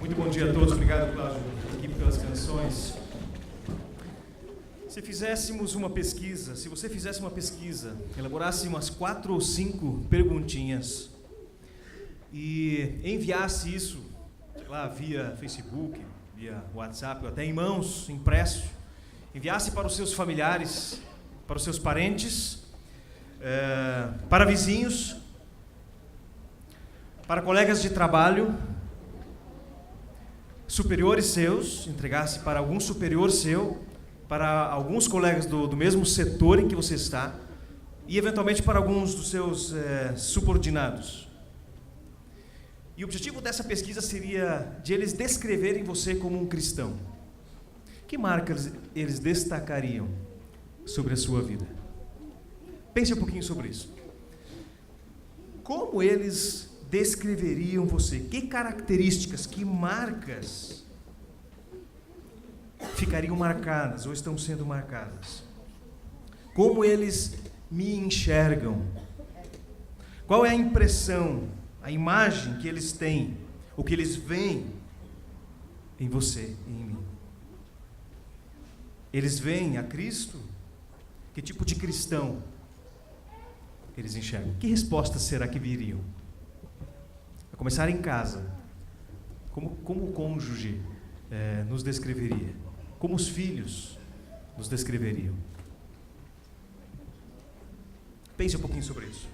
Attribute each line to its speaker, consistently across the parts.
Speaker 1: Muito bom dia a todos, obrigado, Cláudio, aqui pelas canções. Se você fizesse uma pesquisa, elaborasse umas 4 ou 5 perguntinhas e enviasse isso, sei lá, via Facebook, via WhatsApp, ou até em mãos, impresso, enviasse para os seus familiares, para os seus parentes, para vizinhos, para colegas de trabalho, superiores seus, entregasse para algum superior seu, para alguns colegas do mesmo setor em que você está e, eventualmente, para alguns dos seus subordinados. E o objetivo dessa pesquisa seria de eles descreverem você como um cristão. Que marcas eles destacariam sobre a sua vida? Pense um pouquinho sobre isso. Como eles descreveriam você? Que características, que marcas ficariam marcadas ou estão sendo marcadas? Como eles me enxergam? Qual é a impressão, a imagem que eles têm, o que eles veem em você e em mim? Eles veem a Cristo? Que tipo de cristão eles enxergam? Que respostas será que viriam? A começar em casa. Como o cônjuge nos descreveria? Como os filhos nos descreveriam? Pense um pouquinho sobre isso.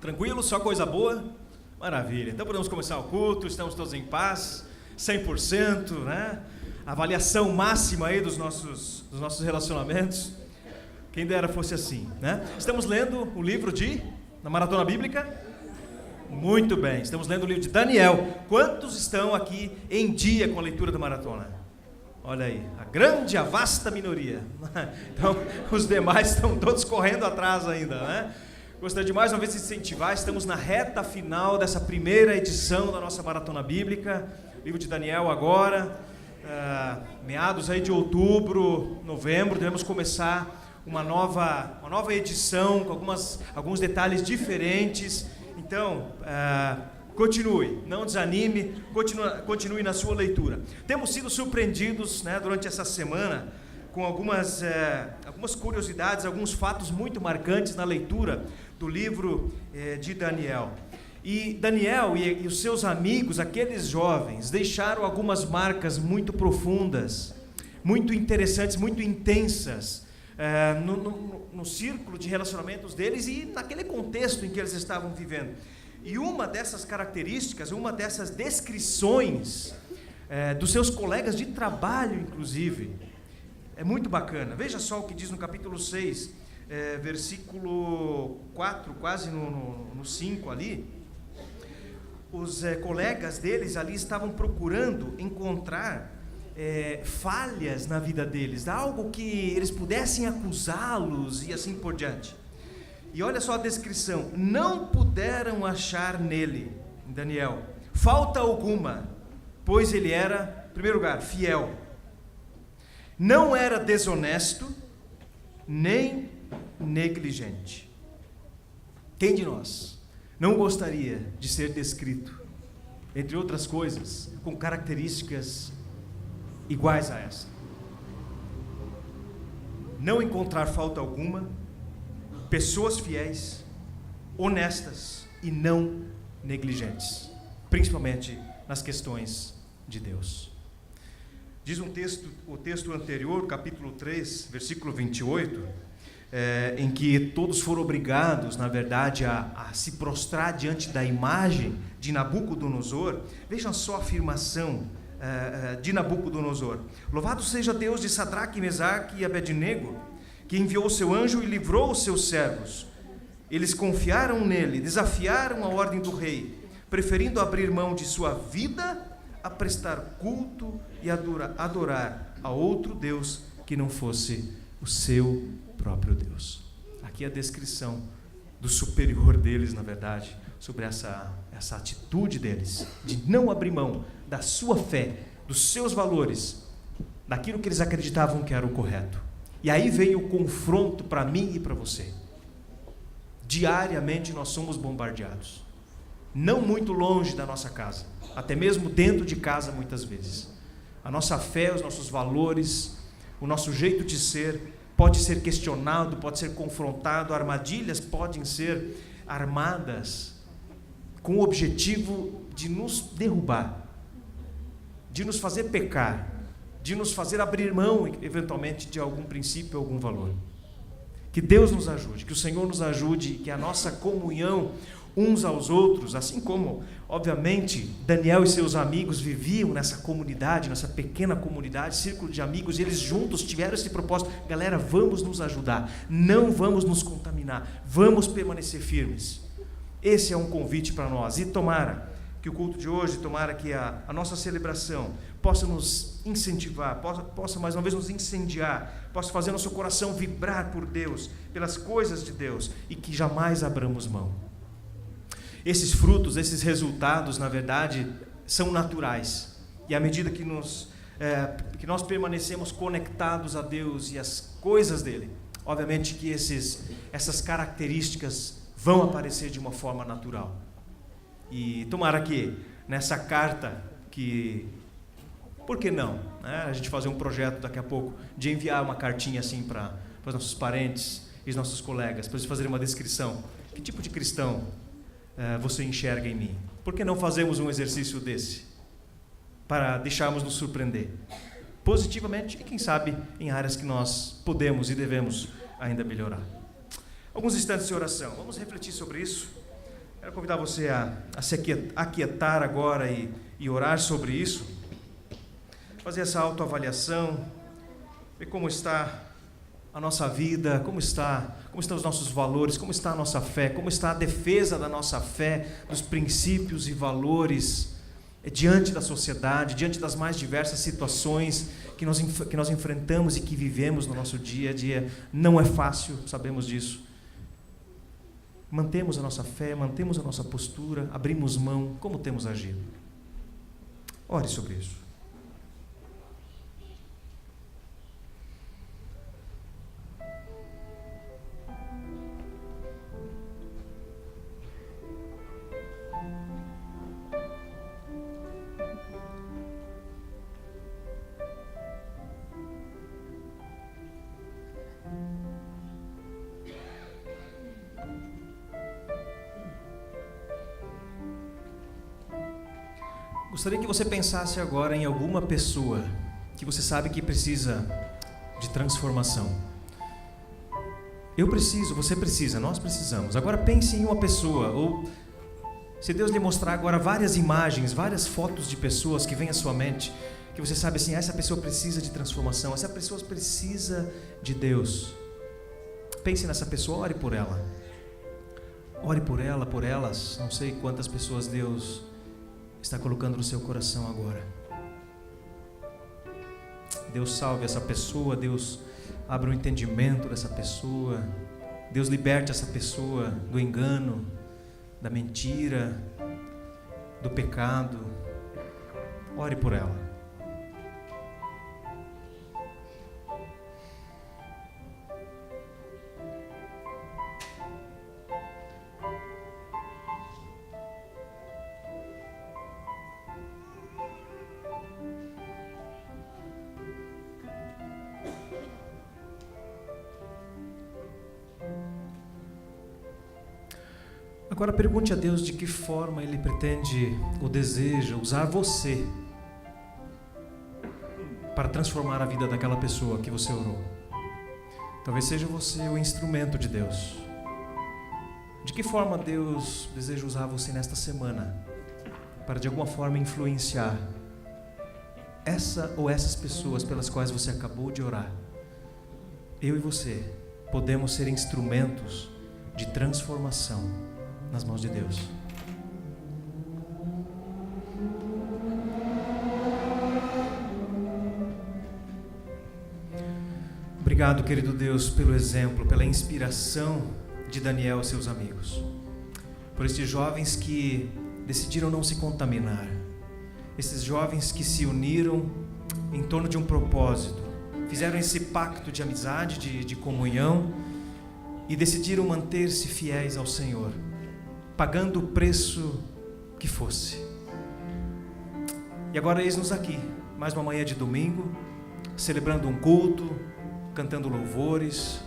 Speaker 1: Tranquilo? Só coisa boa? Maravilha. Então podemos começar o culto, estamos todos em paz, 100%, né? Avaliação máxima aí dos nossos relacionamentos. Quem dera fosse assim, né? Estamos lendo o livro na Maratona Bíblica? Muito bem, estamos lendo o livro de Daniel. Quantos estão aqui em dia com a leitura da Maratona? Olha aí, a vasta minoria. Então, os demais estão todos correndo atrás ainda, né? Gostaria de mais uma vez de incentivar, estamos na reta final dessa primeira edição da nossa Maratona Bíblica, livro de Daniel agora, meados aí de outubro, novembro, devemos começar uma nova edição, com alguns detalhes diferentes. Então, continue, não desanime, continue na sua leitura. Temos sido surpreendidos, né, durante essa semana com algumas curiosidades, alguns fatos muito marcantes na leitura do livro de Daniel. E Daniel e os seus amigos, aqueles jovens, deixaram algumas marcas muito profundas, muito interessantes, muito intensas, no círculo de relacionamentos deles e naquele contexto em que eles estavam vivendo. E uma dessas características, uma dessas descrições dos seus colegas de trabalho, inclusive, é muito bacana. Veja só o que diz no capítulo 6, versículo 4, quase no 5 ali. Os colegas deles ali estavam procurando encontrar falhas na vida deles, algo que eles pudessem acusá-los e assim por diante. E olha só a descrição: não puderam achar nele, em Daniel, falta alguma, pois ele era, em primeiro lugar, fiel, não era desonesto, nem negligente. Quem de nós não gostaria de ser descrito, entre outras coisas, com características iguais a essa? Não encontrar falta alguma, pessoas fiéis, honestas e não negligentes, principalmente nas questões de Deus. Diz o texto anterior, capítulo 3, versículo 28, em que todos foram obrigados, na verdade, a se prostrar diante da imagem de Nabucodonosor. Vejam só a afirmação de Nabucodonosor: louvado seja Deus de Sadraque, Mesaque e Abednego, que enviou o seu anjo e livrou os seus servos. Eles confiaram nele, desafiaram a ordem do rei, preferindo abrir mão de sua vida a prestar culto e adorar a outro Deus que não fosse o seu próprio Deus. Aqui a descrição do superior deles, na verdade, sobre essa atitude deles, de não abrir mão da sua fé, dos seus valores, daquilo que eles acreditavam que era o correto. E aí vem o confronto para mim e para você. Diariamente nós somos bombardeados. Não muito longe da nossa casa, até mesmo dentro de casa muitas vezes. A nossa fé, os nossos valores, o nosso jeito de ser pode ser questionado, pode ser confrontado, armadilhas podem ser armadas com o objetivo de nos derrubar, de nos fazer pecar, de nos fazer abrir mão, eventualmente, de algum princípio, algum valor. Que Deus nos ajude, que o Senhor nos ajude, que a nossa comunhão uns aos outros, assim como, obviamente, Daniel e seus amigos viviam nessa comunidade, nessa pequena comunidade, círculo de amigos, e eles juntos tiveram esse propósito: galera, vamos nos ajudar, não vamos nos contaminar, vamos permanecer firmes. Esse é um convite para nós, e tomara que o culto de hoje, tomara que a nossa celebração possa nos incentivar, possa mais uma vez nos incendiar, possa fazer nosso coração vibrar por Deus, pelas coisas de Deus, e que jamais abramos mão. Esses frutos, esses resultados, na verdade, são naturais, e à medida que nós permanecemos conectados a Deus e às coisas dele, obviamente que essas características vão aparecer de uma forma natural. E tomara que nessa carta, por que não, né? A gente fazer um projeto daqui a pouco de enviar uma cartinha assim para os nossos parentes e os nossos colegas, para eles fazerem uma descrição: que tipo de cristão você enxerga em mim? Por que não fazemos um exercício desse, para deixarmos nos surpreender positivamente e, quem sabe, em áreas que nós podemos e devemos ainda melhorar? Alguns instantes de oração, vamos refletir sobre isso. Quero convidar você a se aquietar agora e orar sobre isso, fazer essa autoavaliação, ver como está a nossa vida, como estão os nossos valores, como está a nossa fé, como está a defesa da nossa fé, dos princípios e valores diante da sociedade, diante das mais diversas situações que nós enfrentamos e que vivemos no nosso dia a dia. Não é fácil, sabemos disso. Mantemos a nossa fé, mantemos a nossa postura, abrimos mão, como temos agido? Ore sobre isso. Gostaria que você pensasse agora em alguma pessoa que você sabe que precisa de transformação. Eu preciso, você precisa, nós precisamos. Agora pense em uma pessoa, ou se Deus lhe mostrar agora várias imagens, várias fotos de pessoas que vêm à sua mente, que você sabe assim: essa pessoa precisa de transformação, essa pessoa precisa de Deus. Pense nessa pessoa, ore por ela. Ore por ela, por elas. Não sei quantas pessoas Deus está colocando no seu coração agora. Deus salve essa pessoa, Deus abra o entendimento dessa pessoa, Deus liberte essa pessoa do engano, da mentira, do pecado. Ore por ela. Agora pergunte a Deus de que forma Ele pretende ou deseja usar você para transformar a vida daquela pessoa que você orou. Talvez seja você o instrumento de Deus. De que forma Deus deseja usar você nesta semana para de alguma forma influenciar essa ou essas pessoas pelas quais você acabou de orar? Eu e você podemos ser instrumentos de transformação nas mãos de Deus. Obrigado, querido Deus, pelo exemplo, pela inspiração de Daniel e seus amigos, por esses jovens que decidiram não se contaminar, esses jovens que se uniram em torno de um propósito, fizeram esse pacto de amizade, de comunhão, e decidiram manter-se fiéis ao Senhor, pagando o preço que fosse. E agora eis-nos aqui, mais uma manhã de domingo, celebrando um culto, cantando louvores,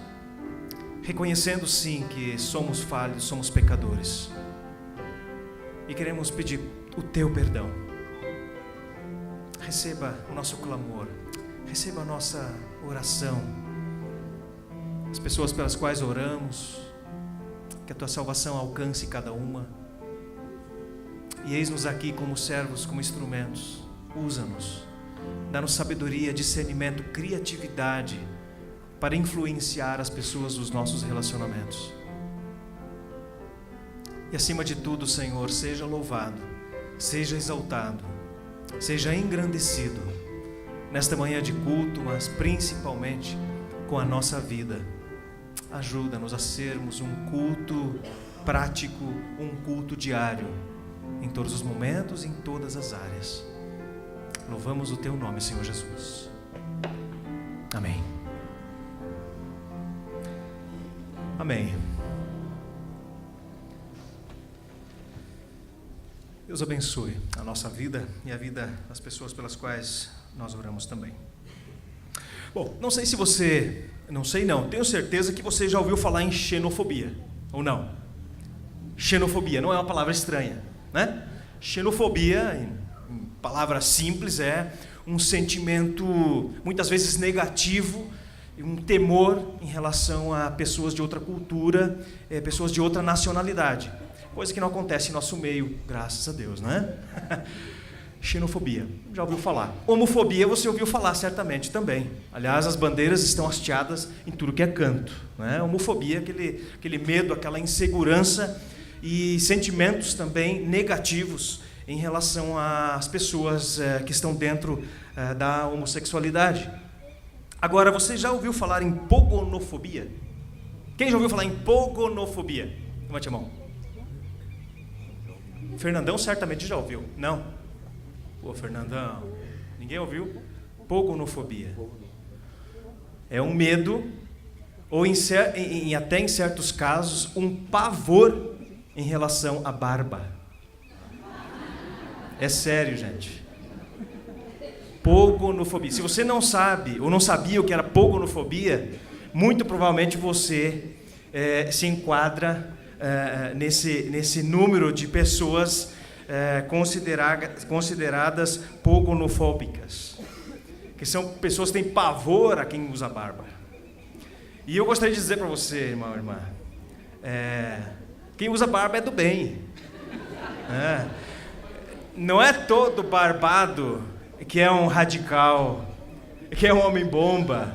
Speaker 1: reconhecendo sim que somos falhos, somos pecadores, e queremos pedir o teu perdão. Receba o nosso clamor, receba a nossa oração, as pessoas pelas quais oramos, que a tua salvação alcance cada uma. E eis-nos aqui como servos, como instrumentos. Usa-nos, dá-nos sabedoria, discernimento, criatividade para influenciar as pessoas dos nossos relacionamentos. E acima de tudo, Senhor, seja louvado, seja exaltado, seja engrandecido nesta manhã de culto, mas principalmente com a nossa vida. Ajuda-nos a sermos um culto prático, um culto diário, em todos os momentos, em todas as áreas. Louvamos o teu nome, Senhor Jesus. Amém. Amém. Deus abençoe a nossa vida e a vida das pessoas pelas quais nós oramos também. Bom, não sei se você, tenho certeza que você já ouviu falar em xenofobia, ou não? Xenofobia não é uma palavra estranha, né? Xenofobia, em palavras simples, é um sentimento muitas vezes negativo, um temor em relação a pessoas de outra cultura, pessoas de outra nacionalidade, coisa que não acontece em nosso meio, graças a Deus, né? Xenofobia, já ouviu falar. Homofobia você ouviu falar certamente também. Aliás, as bandeiras estão hasteadas em tudo que é canto, né? Homofobia, aquele medo, aquela insegurança e sentimentos também negativos em relação às pessoas que estão dentro da homossexualidade. Agora, você já ouviu falar em pogonofobia? Quem já ouviu falar em pogonofobia? Levante a mão. Fernandão certamente já ouviu. Não? Pô, Fernandão, ninguém ouviu? Pogonofobia. É um medo, ou até em certos casos, um pavor em relação à barba. É sério, gente. Pogonofobia. Se você não sabe, ou não sabia o que era pogonofobia, muito provavelmente você se enquadra nesse número de pessoas consideradas pogonofóbicas, que são pessoas que têm pavor a quem usa barba. E eu gostaria de dizer para você, irmão, irmã, quem usa barba é do bem. Não é todo barbado que é um radical, que é um homem-bomba.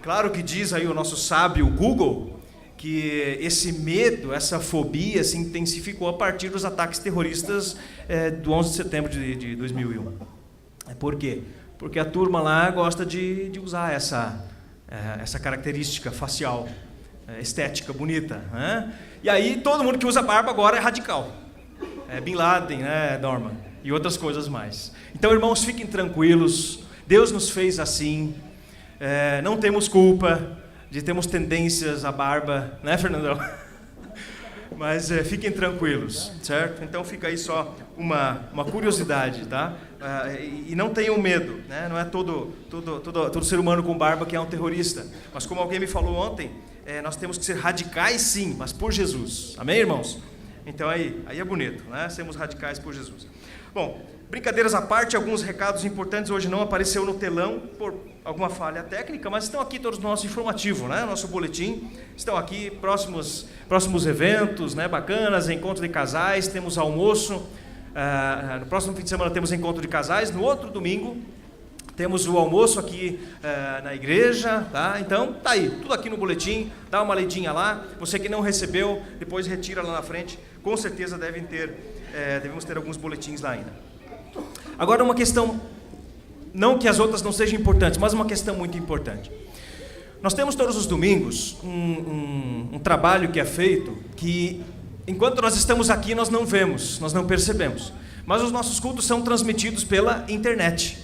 Speaker 1: Claro que diz aí o nosso sábio Google que esse medo, essa fobia se intensificou a partir dos ataques terroristas do 11 de setembro de 2001. Por quê? Porque a turma lá gosta de usar essa característica facial, estética, bonita, né? E aí todo mundo que usa barba agora é radical. Bin Laden, né, Norman? E outras coisas mais. Então, irmãos, fiquem tranquilos. Deus nos fez assim. Não temos culpa de termos tendências à barba, né, Fernandão? Mas fiquem tranquilos, certo? Então fica aí só uma curiosidade, tá? E não tenham medo, né? Não é todo ser humano com barba que é um terrorista. Mas como alguém me falou ontem, nós temos que ser radicais sim, mas por Jesus. Amém, irmãos? Então aí é bonito, né? Sermos radicais por Jesus. Bom, brincadeiras à parte, alguns recados importantes. Hoje não apareceu no telão por alguma falha técnica, mas estão aqui todos no nosso informativo, né? Nosso boletim. Estão aqui próximos eventos, né? Bacanas, encontro de casais, temos almoço. No próximo fim de semana temos encontro de casais. No outro domingo temos o almoço aqui na igreja, tá? Então tá aí, tudo aqui no boletim. Dá uma leidinha lá. Você que não recebeu, depois retira lá na frente. Com certeza devemos ter alguns boletins lá ainda. Agora uma questão, não que as outras não sejam importantes, mas uma questão muito importante. Nós temos todos os domingos um trabalho que é feito, que enquanto nós estamos aqui nós não vemos, nós não percebemos, mas os nossos cultos são transmitidos pela internet.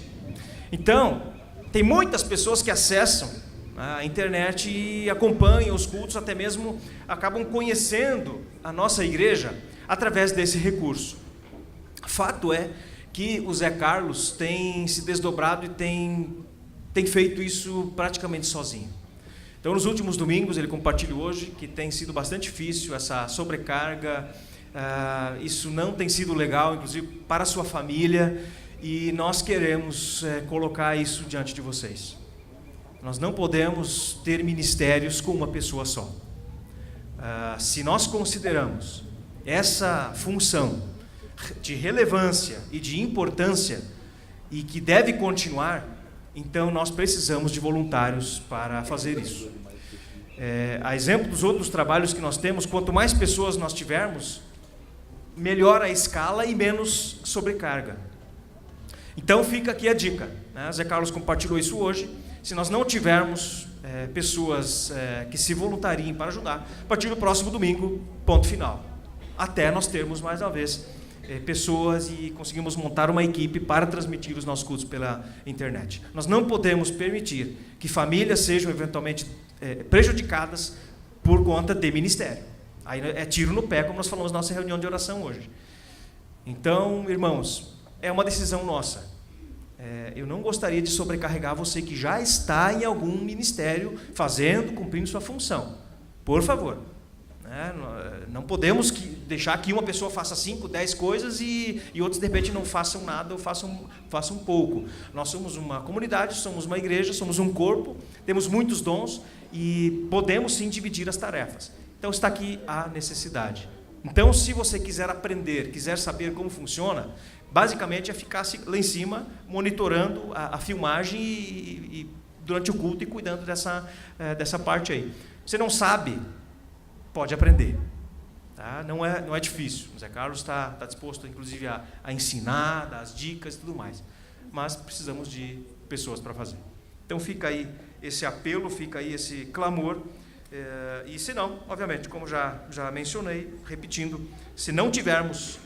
Speaker 1: Então, Tem muitas pessoas que acessam a internet e acompanham os cultos, até mesmo acabam conhecendo a nossa igreja através desse recurso. Fato é que o Zé Carlos tem se desdobrado e tem feito isso praticamente sozinho. Então, nos últimos domingos, ele compartilhou hoje que tem sido bastante difícil essa sobrecarga, isso não tem sido legal, inclusive para a sua família, e nós queremos colocar isso diante de vocês. Nós não podemos ter ministérios com uma pessoa só. Se nós consideramos essa função de relevância e de importância e que deve continuar, então nós precisamos de voluntários para fazer isso. A exemplo dos outros trabalhos que nós temos, quanto mais pessoas nós tivermos, melhor a escala e menos sobrecarga. Então fica aqui a dica, né? Zé Carlos compartilhou isso hoje. Se nós não tivermos pessoas que se voluntariem para ajudar, a partir do próximo domingo, ponto final. Até nós termos, mais uma vez, pessoas e conseguimos montar uma equipe para transmitir os nossos cultos pela internet. Nós não podemos permitir que famílias sejam eventualmente prejudicadas por conta de ministério. Aí é tiro no pé, como nós falamos na nossa reunião de oração hoje. Então, irmãos, é uma decisão nossa. Eu não gostaria de sobrecarregar você que já está em algum ministério, fazendo, cumprindo sua função. Por favor. Não podemos deixar que uma pessoa faça 5, 10 coisas e outros, de repente, não façam nada ou façam pouco. Nós somos uma comunidade, somos uma igreja, somos um corpo, temos muitos dons e podemos, sim, dividir as tarefas. Então, está aqui a necessidade. Então, se você quiser aprender, quiser saber como funciona, basicamente é ficar lá em cima, monitorando a filmagem e durante o culto e cuidando dessa parte aí. Você não sabe, pode aprender. Tá? Não é difícil. O Zé Carlos está disposto, inclusive, a ensinar, dar as dicas e tudo mais. Mas precisamos de pessoas para fazer. Então fica aí esse apelo, fica aí esse clamor. E se não, obviamente, como já mencionei, repetindo, se não tivermos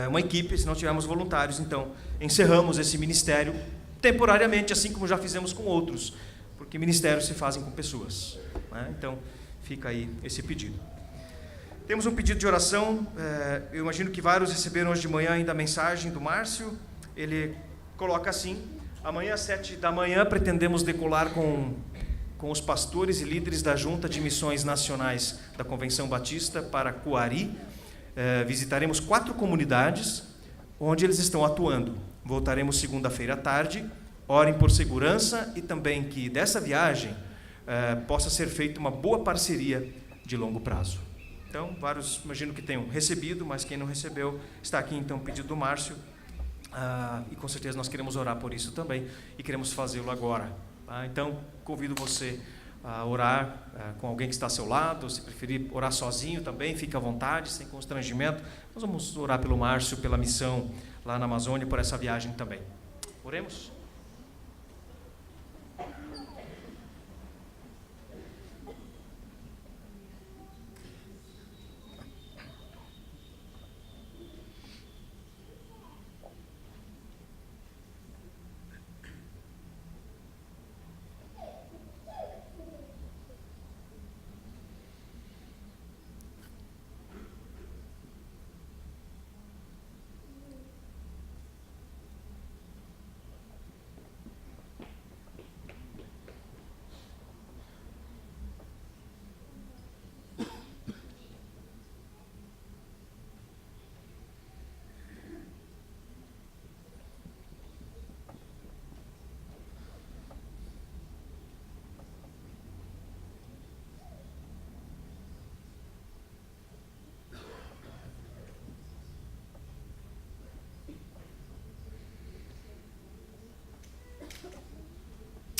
Speaker 1: uma equipe, se não tivermos voluntários, então encerramos esse ministério temporariamente, assim como já fizemos com outros, porque ministérios se fazem com pessoas, né? Então fica aí esse pedido. Temos um pedido de oração. Eu imagino que vários receberam hoje de manhã ainda a mensagem do Márcio. Ele coloca assim: amanhã às 7 da manhã pretendemos decolar com os pastores e líderes da Junta de Missões Nacionais da Convenção Batista para Coari. Visitaremos 4 comunidades onde eles estão atuando. Voltaremos segunda-feira à tarde. Orem por segurança e também que dessa viagem possa ser feita uma boa parceria de longo prazo. Então, vários imagino que tenham recebido, mas quem não recebeu, está aqui então o pedido do Márcio. E com certeza nós queremos orar por isso também e queremos fazê-lo agora. Tá? Então, convido você a orar com alguém que está ao seu lado, se preferir orar sozinho também, fique à vontade, sem constrangimento. Nós vamos orar pelo Márcio, pela missão lá na Amazônia, por essa viagem também. Oremos?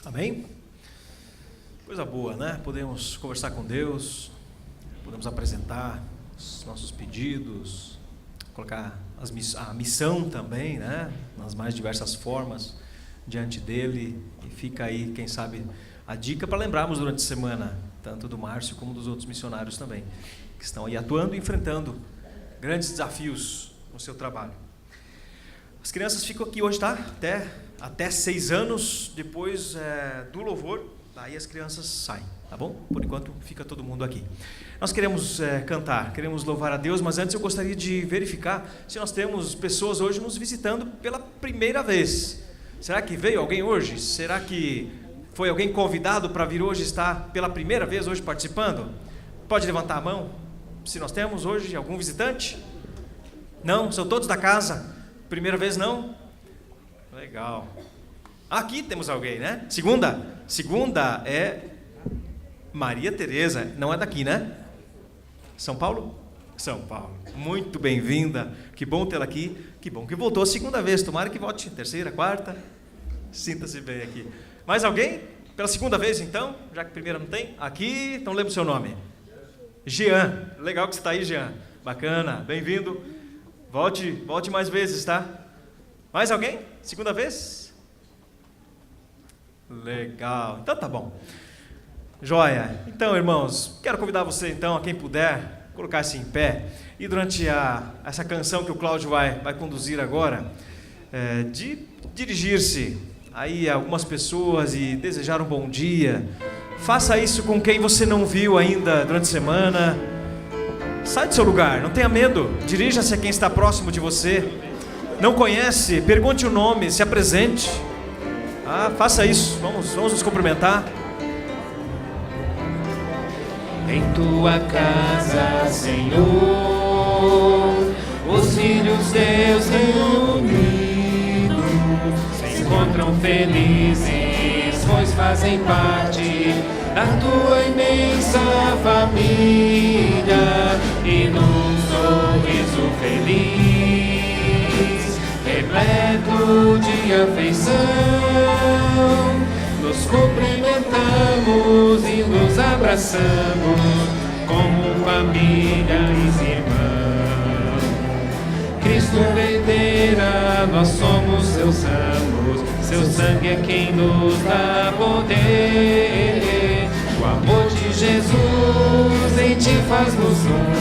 Speaker 1: Amém? Coisa boa, né? Podemos conversar com Deus, podemos apresentar os nossos pedidos, colocar a missão também, né? Nas mais diversas formas diante dele. E fica aí, quem sabe, a dica para lembrarmos durante a semana, tanto do Márcio como dos outros missionários também, que estão aí atuando e enfrentando grandes desafios no seu trabalho. As crianças ficam aqui hoje, tá? Até até 6 anos, depois do louvor, daí as crianças saem, tá bom? Por enquanto fica todo mundo aqui. Nós queremos cantar, queremos louvar a Deus, mas antes eu gostaria de verificar se nós temos pessoas hoje nos visitando pela primeira vez. Será que veio alguém hoje? Será que foi alguém convidado para vir hoje, estar pela primeira vez hoje participando? Pode levantar a mão, se nós temos hoje algum visitante? Não? São todos da casa? Primeira vez não? Legal. Aqui temos alguém, né? Segunda é Maria Tereza, não é daqui, né? São Paulo? São Paulo. Muito bem-vinda. Que bom tê-la aqui. Que bom que voltou a segunda vez. Tomara que volte terceira, quarta. Sinta-se bem aqui. Mais alguém? Pela segunda vez, então? Já que a primeira não tem? Aqui, então lembra o seu nome. Jean. Legal que você está aí, Jean. Bacana. Bem-vindo. Volte mais vezes, tá? Mais alguém? Segunda vez? Legal. Então tá bom. Joia. Então, irmãos, quero convidar você, então, a quem puder, colocar-se em pé. E durante essa canção que o Cláudio vai conduzir agora, de dirigir-se aí a algumas pessoas e desejar um bom dia. Faça isso com quem você não viu ainda durante a semana. Sai do seu lugar, não tenha medo. Dirija-se a quem está próximo de você. Não conhece, pergunte o nome, se apresente. Faça isso, vamos nos cumprimentar.
Speaker 2: Em tua casa, Senhor, os filhos teus reunidos se encontram felizes, pois fazem parte da tua imensa família, e num sorriso feliz, repleto de afeição, nos cumprimentamos e nos abraçamos como família e irmãos. Cristo Videira, nós somos seus ramos, seu sangue é quem nos dá poder. O amor de Jesus em ti faz-nos um,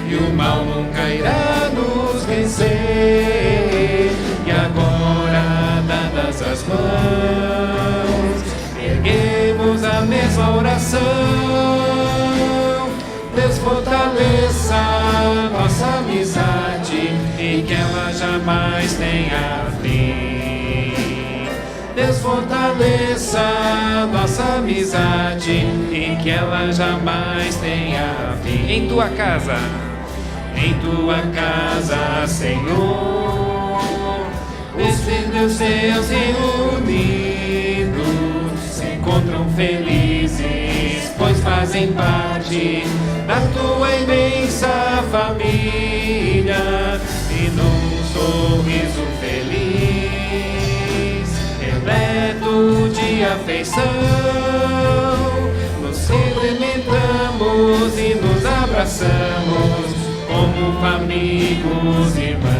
Speaker 2: e o mal nunca irá nos vencer. E agora, dadas as mãos, erguemos a mesma oração. Deus fortaleça nossa amizade e que ela jamais tenha fim. Deus fortaleça nossa amizade e que ela jamais tenha fim. Em tua casa, Senhor, os filhos teus reunidos se encontram felizes, pois fazem parte da tua imensa família, e num sorriso feliz, repleto de afeição, nos cumprimentamos e nos abraçamos como amigos e irmãos.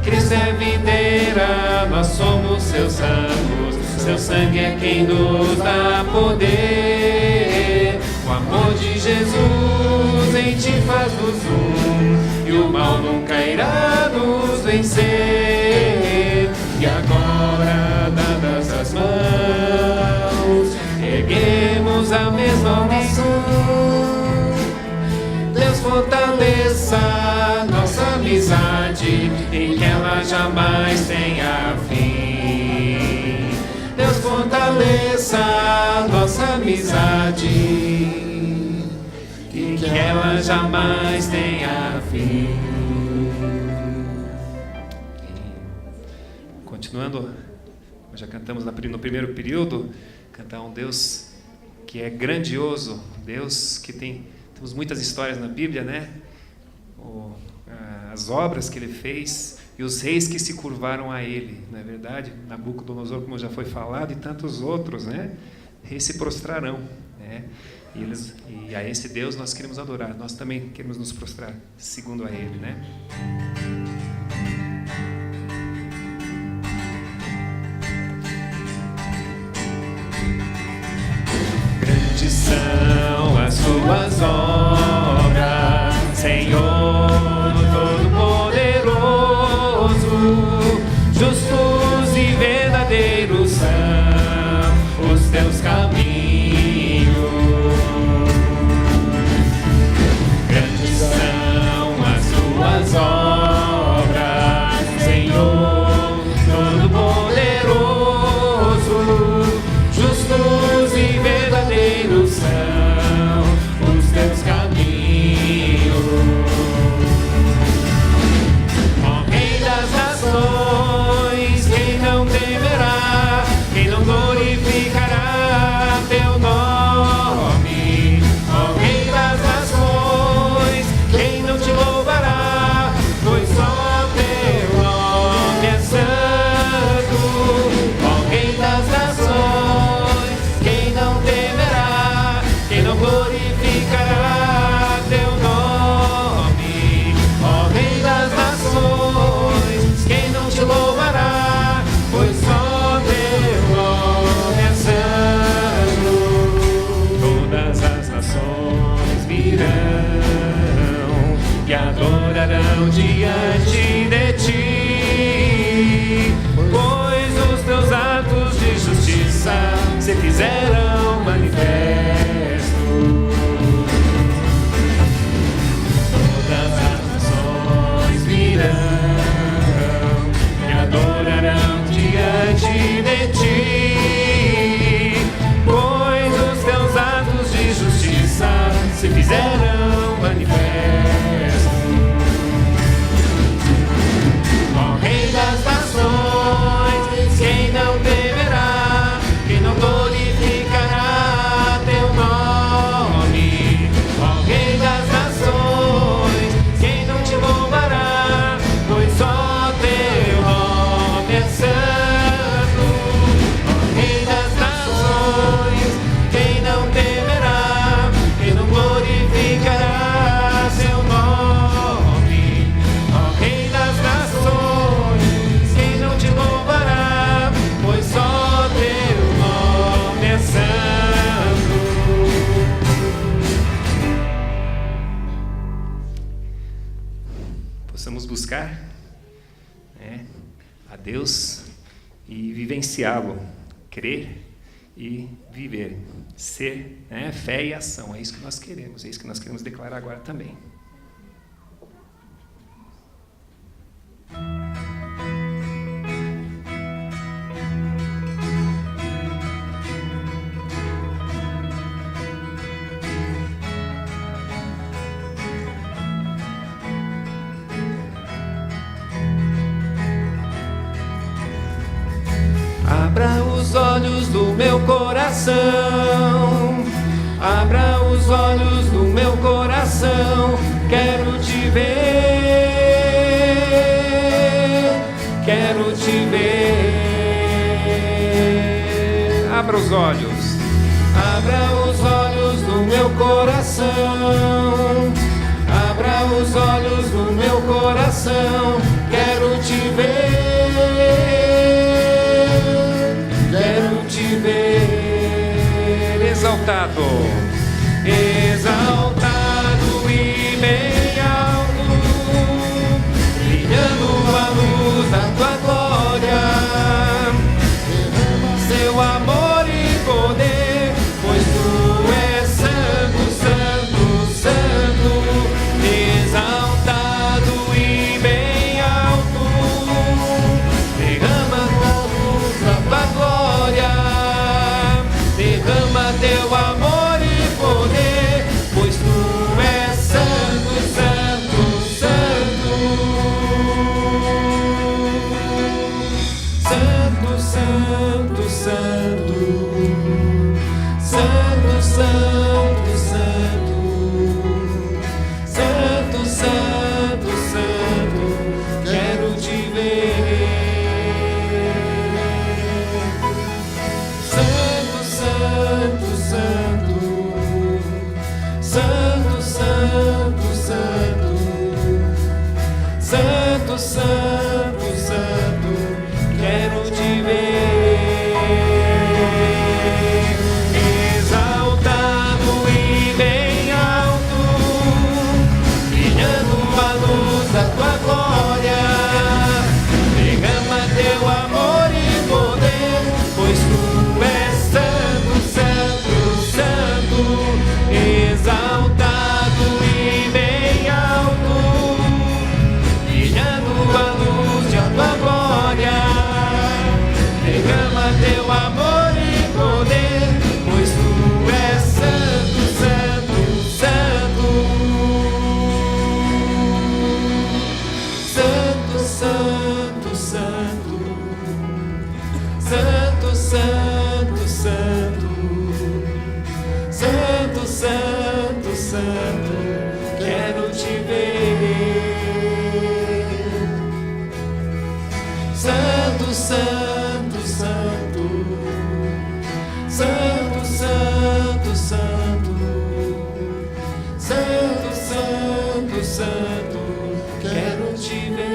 Speaker 2: Cristo é videira, nós somos seus ramos, seu sangue é quem nos dá poder. O amor de Jesus em ti faz-nos um, e o mal nunca irá nos vencer. E agora, dadas as mãos, erguemos a mesma oração. Deus fortaleça nossa amizade e que ela jamais tenha fim. Deus fortaleça nossa amizade e que ela jamais tenha fim. Continuando, já cantamos no primeiro período, cantar um Deus que é grandioso, Deus que temos muitas histórias na Bíblia, né? As obras que ele fez e os reis que se curvaram a ele, não é verdade? Nabucodonosor, como já foi falado, e tantos outros, né? Reis se prostrarão, né? E a esse Deus nós queremos adorar, nós também queremos nos prostrar segundo a ele, né? Grandes são as suas obras, Senhor Todo-Poderoso, justo se fizeram manifesto. Todas as nações virão e adorarão diante de ti, pois os teus atos de justiça se fizeram manifesto. Ó Rei das nações, quem não temerá, quem não glorificará teu nome? Ó Rei das nações, quem não te louvará, pois só teu nome é santo. Ó Rei das nações, quem não temerá, quem não glorificará seu nome? Ó Rei das nações, quem não te louvará, pois só teu nome é santo. Possamos buscar, né, a Deus e vivenciá-lo, crer e viver, ser, né, fé e ação. É isso que nós queremos, é isso que nós queremos declarar agora também. Abra os olhos do meu coração, abra os olhos do meu coração, quero te ver, quero te ver. Abra os olhos, abra os olhos do meu coração, abra os olhos do meu coração, quero te ver. Quero te ver exaltado, exaltado e bem alto, brilhando a luz da tua glória. Derrama seu amor e poder, pois tu és santo, santo, santo, exaltado e bem alto. Derrama a luz da tua glória, derrama teu amor e poder, pois tu és santo, santo, santo, santo, santo, santo, santo, santo, santo, santo, santo, santo, quero te ver. Santo, santo, santo, santo, santo, santo, santo, santo, santo, quero te ver. Exaltado e bem alto, brilhando a luz da tua glória, derrama teu amor e poder, pois tu és santo, santo, santo, exaltado e bem alto, brilhando a luz da tua glória, derrama teu amor e poder, pois tu és santo, santo, santo, santo, santo, santo, santo, santo, santo, santo, santo, santo, quero te ver. Santo, santo, santo, santo, santo, santo, santo, santo, santo, quero te ver.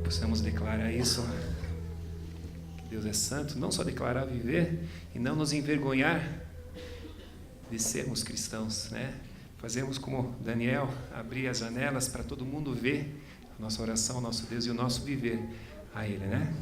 Speaker 2: Possamos declarar isso, que Deus é santo, não só declarar, viver e não nos envergonhar de sermos cristãos, né? Fazemos como Daniel, abrir as janelas para todo mundo ver a nossa oração, o nosso Deus e o nosso viver a Ele, né?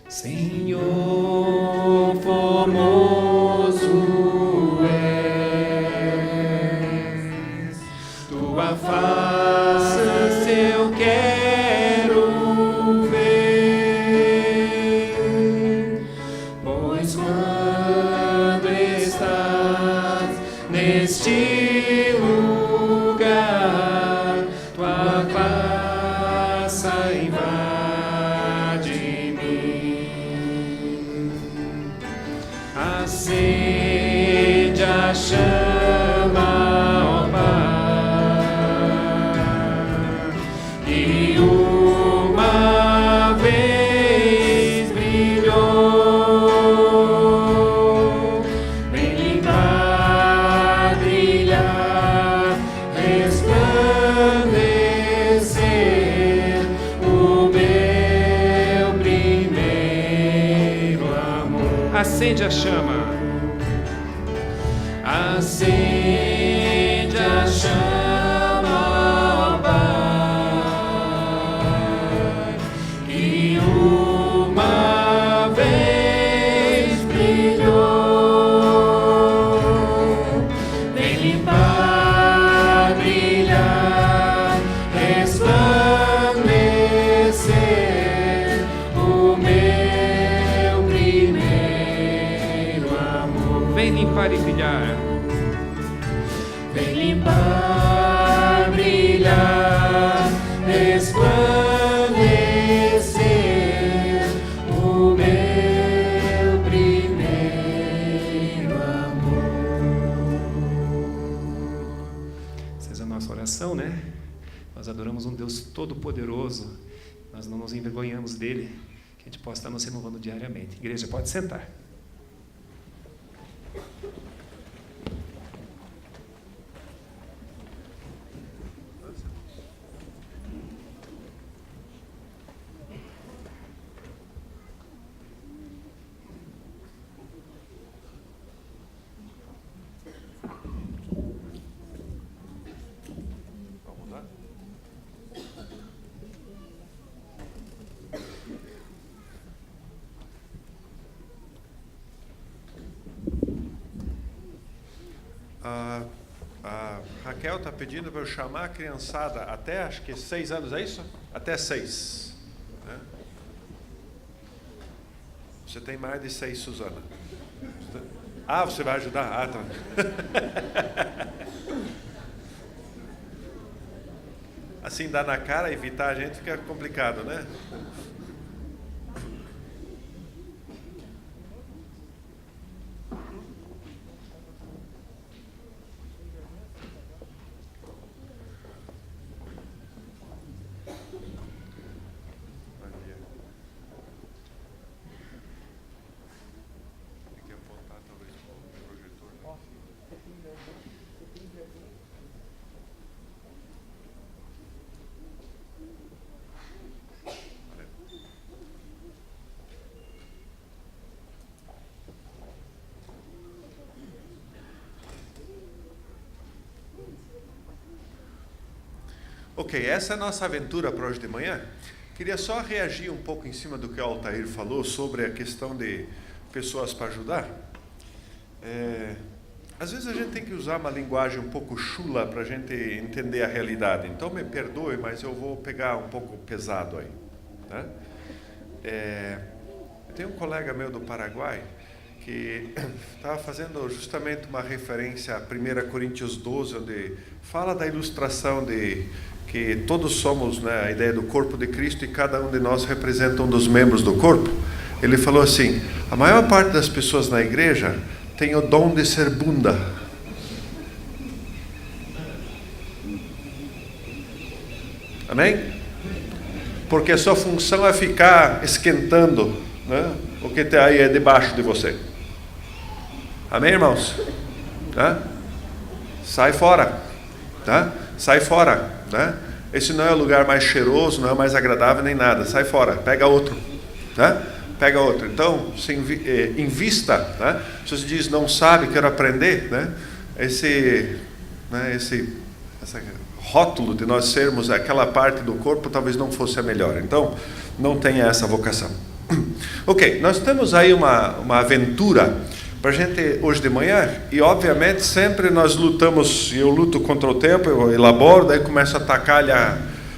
Speaker 2: Senhor, formoso és, tua face eu quero ver, pois quando estás neste lugar, tua face invade. Acende a chama, ó Pai, que uma vez brilhou, vem limpar, brilhar, resplandecer o meu primeiro amor. Acende a chama. Acende a chama, ó Pai, que uma vez brilhou, vem limpar, brilhar, resplandecer o meu primeiro amor. Vem limpar e brilhar. Vem limpar, brilhar, resplandecer o meu primeiro amor. Essa é a nossa oração, né? Nós adoramos um Deus todo-poderoso. Nós não nos envergonhamos dele. Que a gente possa estar nos renovando diariamente. Igreja, pode sentar.
Speaker 3: A Raquel está pedindo para eu chamar a criançada até, acho que 6 anos, é isso? Até 6. Né? Você tem mais de 6, Suzana. Ah, você vai ajudar? Ah, tá. Assim, dar na cara, evitar a gente fica complicado, né? Ok, essa é a nossa aventura para hoje de manhã. Queria só reagir um pouco em cima do que o Altair falou sobre a questão de pessoas para ajudar. Às vezes a gente tem que usar uma linguagem um pouco chula para a gente entender a realidade. Então me perdoe, mas eu vou pegar um pouco pesado aí. Tá? Eu tenho um colega meu do Paraguai que estava fazendo justamente uma referência a 1 Coríntios 12, onde fala da ilustração de que todos somos, né, a ideia do corpo de Cristo e cada um de nós representa um dos membros do corpo. Ele falou assim: a maior parte das pessoas na igreja tem o dom de ser bunda. Amém? Porque a sua função é ficar esquentando, né, o que está aí debaixo de você. Amém, irmãos? Tá? Sai fora. Tá? Sai fora. né? Esse não é o lugar mais cheiroso, não é o mais agradável nem nada. Sai fora, pega outro, né? Pega outro. Então, se invista, né? Se você diz não sabe, quero aprender, né? Esse rótulo de nós sermos aquela parte do corpo talvez não fosse a melhor. Então, não tenha essa vocação. Ok, nós temos aí uma aventura para a gente hoje de manhã, e obviamente sempre nós lutamos, eu luto contra o tempo, eu elaboro, daí começo a atacar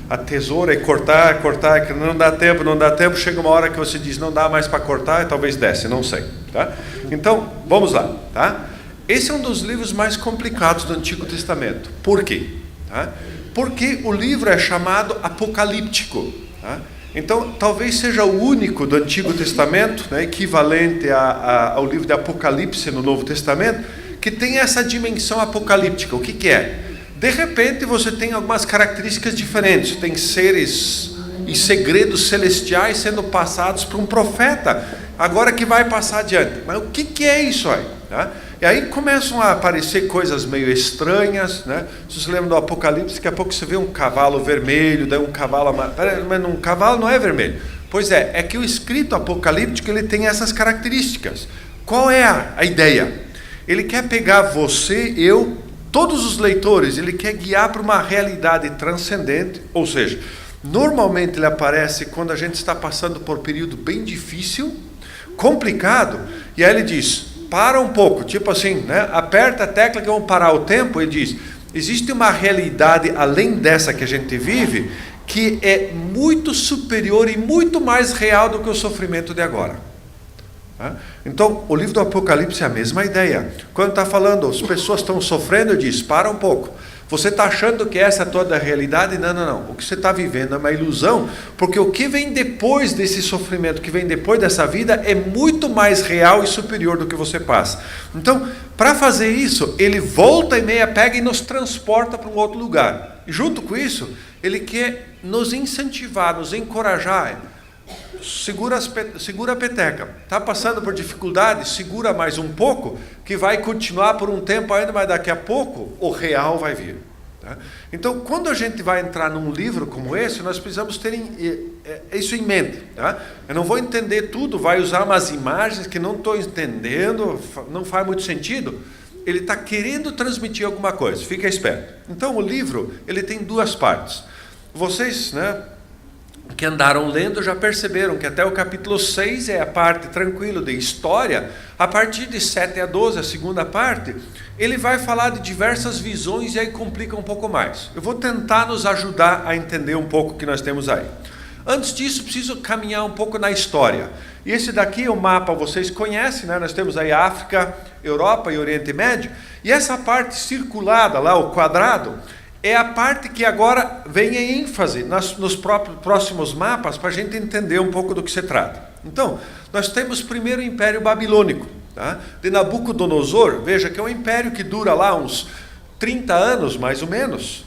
Speaker 3: a tesoura e cortar, que não dá tempo, chega uma hora que você diz não dá mais para cortar e talvez desce, não sei, tá? Então, vamos lá, tá? Esse é um dos livros mais complicados do Antigo Testamento. Por quê? Tá? Porque o livro é chamado apocalíptico, tá? Então, talvez seja o único do Antigo Testamento, né, equivalente ao livro de Apocalipse no Novo Testamento, que tem essa dimensão apocalíptica. O que é? De repente, você tem algumas características diferentes. Tem seres e segredos celestiais sendo passados para um profeta, agora que vai passar adiante. Mas o que é isso aí? Tá? E aí começam a aparecer coisas meio estranhas, né? Se você lembra do Apocalipse, daqui a pouco você vê um cavalo vermelho, daí um cavalo... Mas um cavalo não é vermelho. Pois é que o escrito apocalíptico ele tem essas características. Qual é a ideia? Ele quer pegar você, eu, todos os leitores, ele quer guiar para uma realidade transcendente, ou seja, normalmente ele aparece quando a gente está passando por um período bem difícil, complicado, e aí ele diz... Para um pouco, tipo assim, né? Aperta a tecla que vão parar o tempo. Ele diz, existe uma realidade além dessa que a gente vive, que é muito superior e muito mais real do que o sofrimento de agora. Tá? Então, o livro do Apocalipse é a mesma ideia. Quando está falando, as pessoas estão sofrendo, ele diz, para um pouco. Você está achando que essa é toda a realidade? Não. O que você está vivendo é uma ilusão, porque o que vem depois desse sofrimento, o que vem depois dessa vida, é muito mais real e superior do que você passa. Então, para fazer isso, ele volta e meia, pega e nos transporta para um outro lugar. E junto com isso, ele quer nos incentivar, nos encorajar. Segura a peteca. Está passando por dificuldade? Segura mais um pouco, que vai continuar por um tempo ainda, mas daqui a pouco o real vai vir. Tá? Então, quando a gente vai entrar num livro como esse, nós precisamos ter isso em mente. Tá? Eu não vou entender tudo, vai usar umas imagens que não estou entendendo, não faz muito sentido. Ele está querendo transmitir alguma coisa, fica esperto. Então, o livro ele tem duas partes. Vocês, né, que andaram lendo já perceberam que até o capítulo 6 é a parte tranquila de história. A partir de 7 a 12, a segunda parte, ele vai falar de diversas visões e aí complica um pouco mais. Eu vou tentar nos ajudar a entender um pouco o que nós temos aí. Antes disso, preciso caminhar um pouco na história. E esse daqui é o mapa, vocês conhecem, né? Nós temos aí África, Europa e Oriente Médio. E essa parte circulada lá, o quadrado, é a parte que agora vem em ênfase nos próximos mapas para a gente entender um pouco do que se trata. Então, nós temos primeiro o Império Babilônico, tá? De Nabucodonosor, veja que é um império que dura lá uns 30 anos mais ou menos,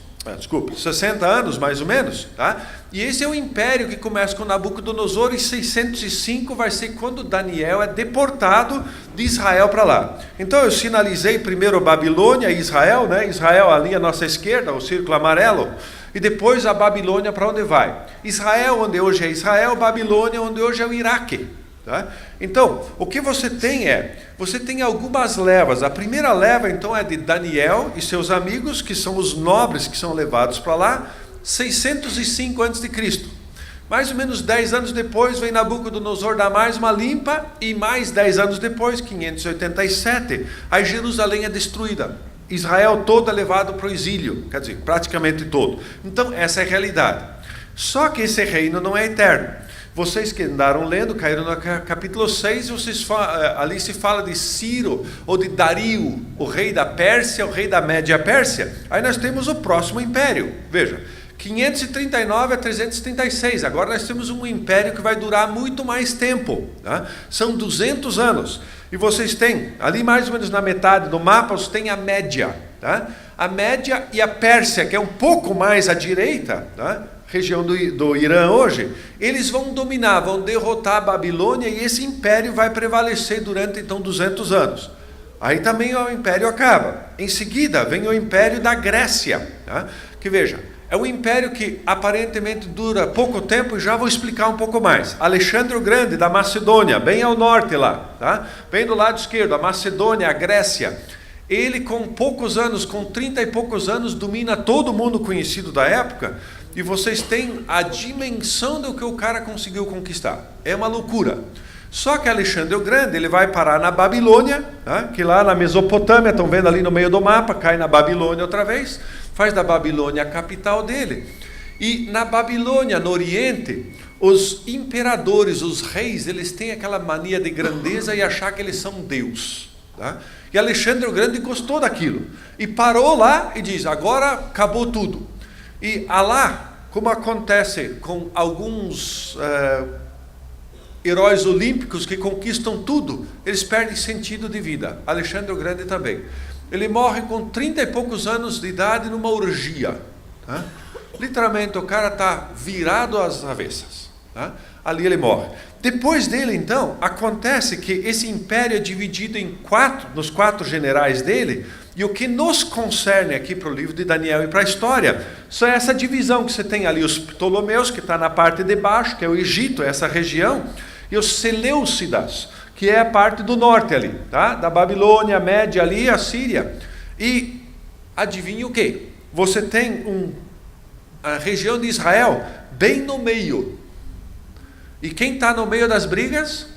Speaker 3: 60 anos mais ou menos, tá? E esse é o império que começa com Nabucodonosor e 605 vai ser quando Daniel é deportado de Israel para lá. Então eu sinalizei primeiro Babilônia e Israel, né? Israel ali à nossa esquerda, o círculo amarelo, e depois a Babilônia para onde vai? Israel, onde hoje é Israel, Babilônia, onde hoje é o Iraque. Tá? Então, o que você tem algumas levas. A primeira leva, então, é de Daniel e seus amigos, que são os nobres que são levados para lá, 605 a.C. Mais ou menos 10 anos depois, vem Nabucodonosor dar mais uma limpa, e mais 10 anos depois, 587, aí Jerusalém é destruída. Israel todo é levado para o exílio, quer dizer, praticamente todo. Então, essa é a realidade. Só que esse reino não é eterno. Vocês que andaram lendo, caíram no capítulo 6, ali se fala de Ciro, ou de Dario, o rei da Pérsia, o rei da Média Pérsia. Aí nós temos o próximo império. Veja, 539 a 336. Agora nós temos um império que vai durar muito mais tempo. Tá? São 200 anos. E vocês têm, ali mais ou menos na metade do mapa, você tem a Média. Tá? A Média e a Pérsia, que é um pouco mais à direita, tá? Região do Irã hoje, eles vão dominar, vão derrotar a Babilônia e esse império vai prevalecer durante então 200 anos. Aí também o império acaba. Em seguida vem o império da Grécia, tá? Que veja, é um império que aparentemente dura pouco tempo, e já vou explicar um pouco mais. Alexandre o Grande, da Macedônia, bem ao norte lá, tá? Bem do lado esquerdo, a Macedônia, a Grécia. Ele, com poucos anos, com 30 e poucos anos, domina todo mundo conhecido da época, e vocês têm a dimensão do que o cara conseguiu conquistar. É uma loucura. Só que Alexandre o Grande, ele vai parar na Babilônia, tá? Que lá na Mesopotâmia, estão vendo ali no meio do mapa, cai na Babilônia outra vez, faz da Babilônia a capital dele. E na Babilônia, no Oriente, os imperadores, os reis, eles têm aquela mania de grandeza e achar que eles são Deus. Tá? E Alexandre o Grande gostou daquilo. E parou lá e diz, agora acabou tudo. E lá, como acontece com alguns heróis olímpicos que conquistam tudo, eles perdem sentido de vida. Alexandre o Grande também. Ele morre com 30 e poucos anos de idade numa orgia. Tá? Literalmente, o cara está virado às avessas. Tá? Ali ele morre. Depois dele, então, acontece que esse império é dividido nos 4 generais dele, e o que nos concerne aqui para o livro de Daniel e para a história, só essa divisão que você tem ali, os Ptolomeus, que está na parte de baixo, que é o Egito, essa região, e os Seleucidas, que é a parte do norte ali, tá? Da Babilônia, Média ali, a Síria. E adivinha o quê? Você tem a região de Israel bem no meio. E quem está no meio das brigas?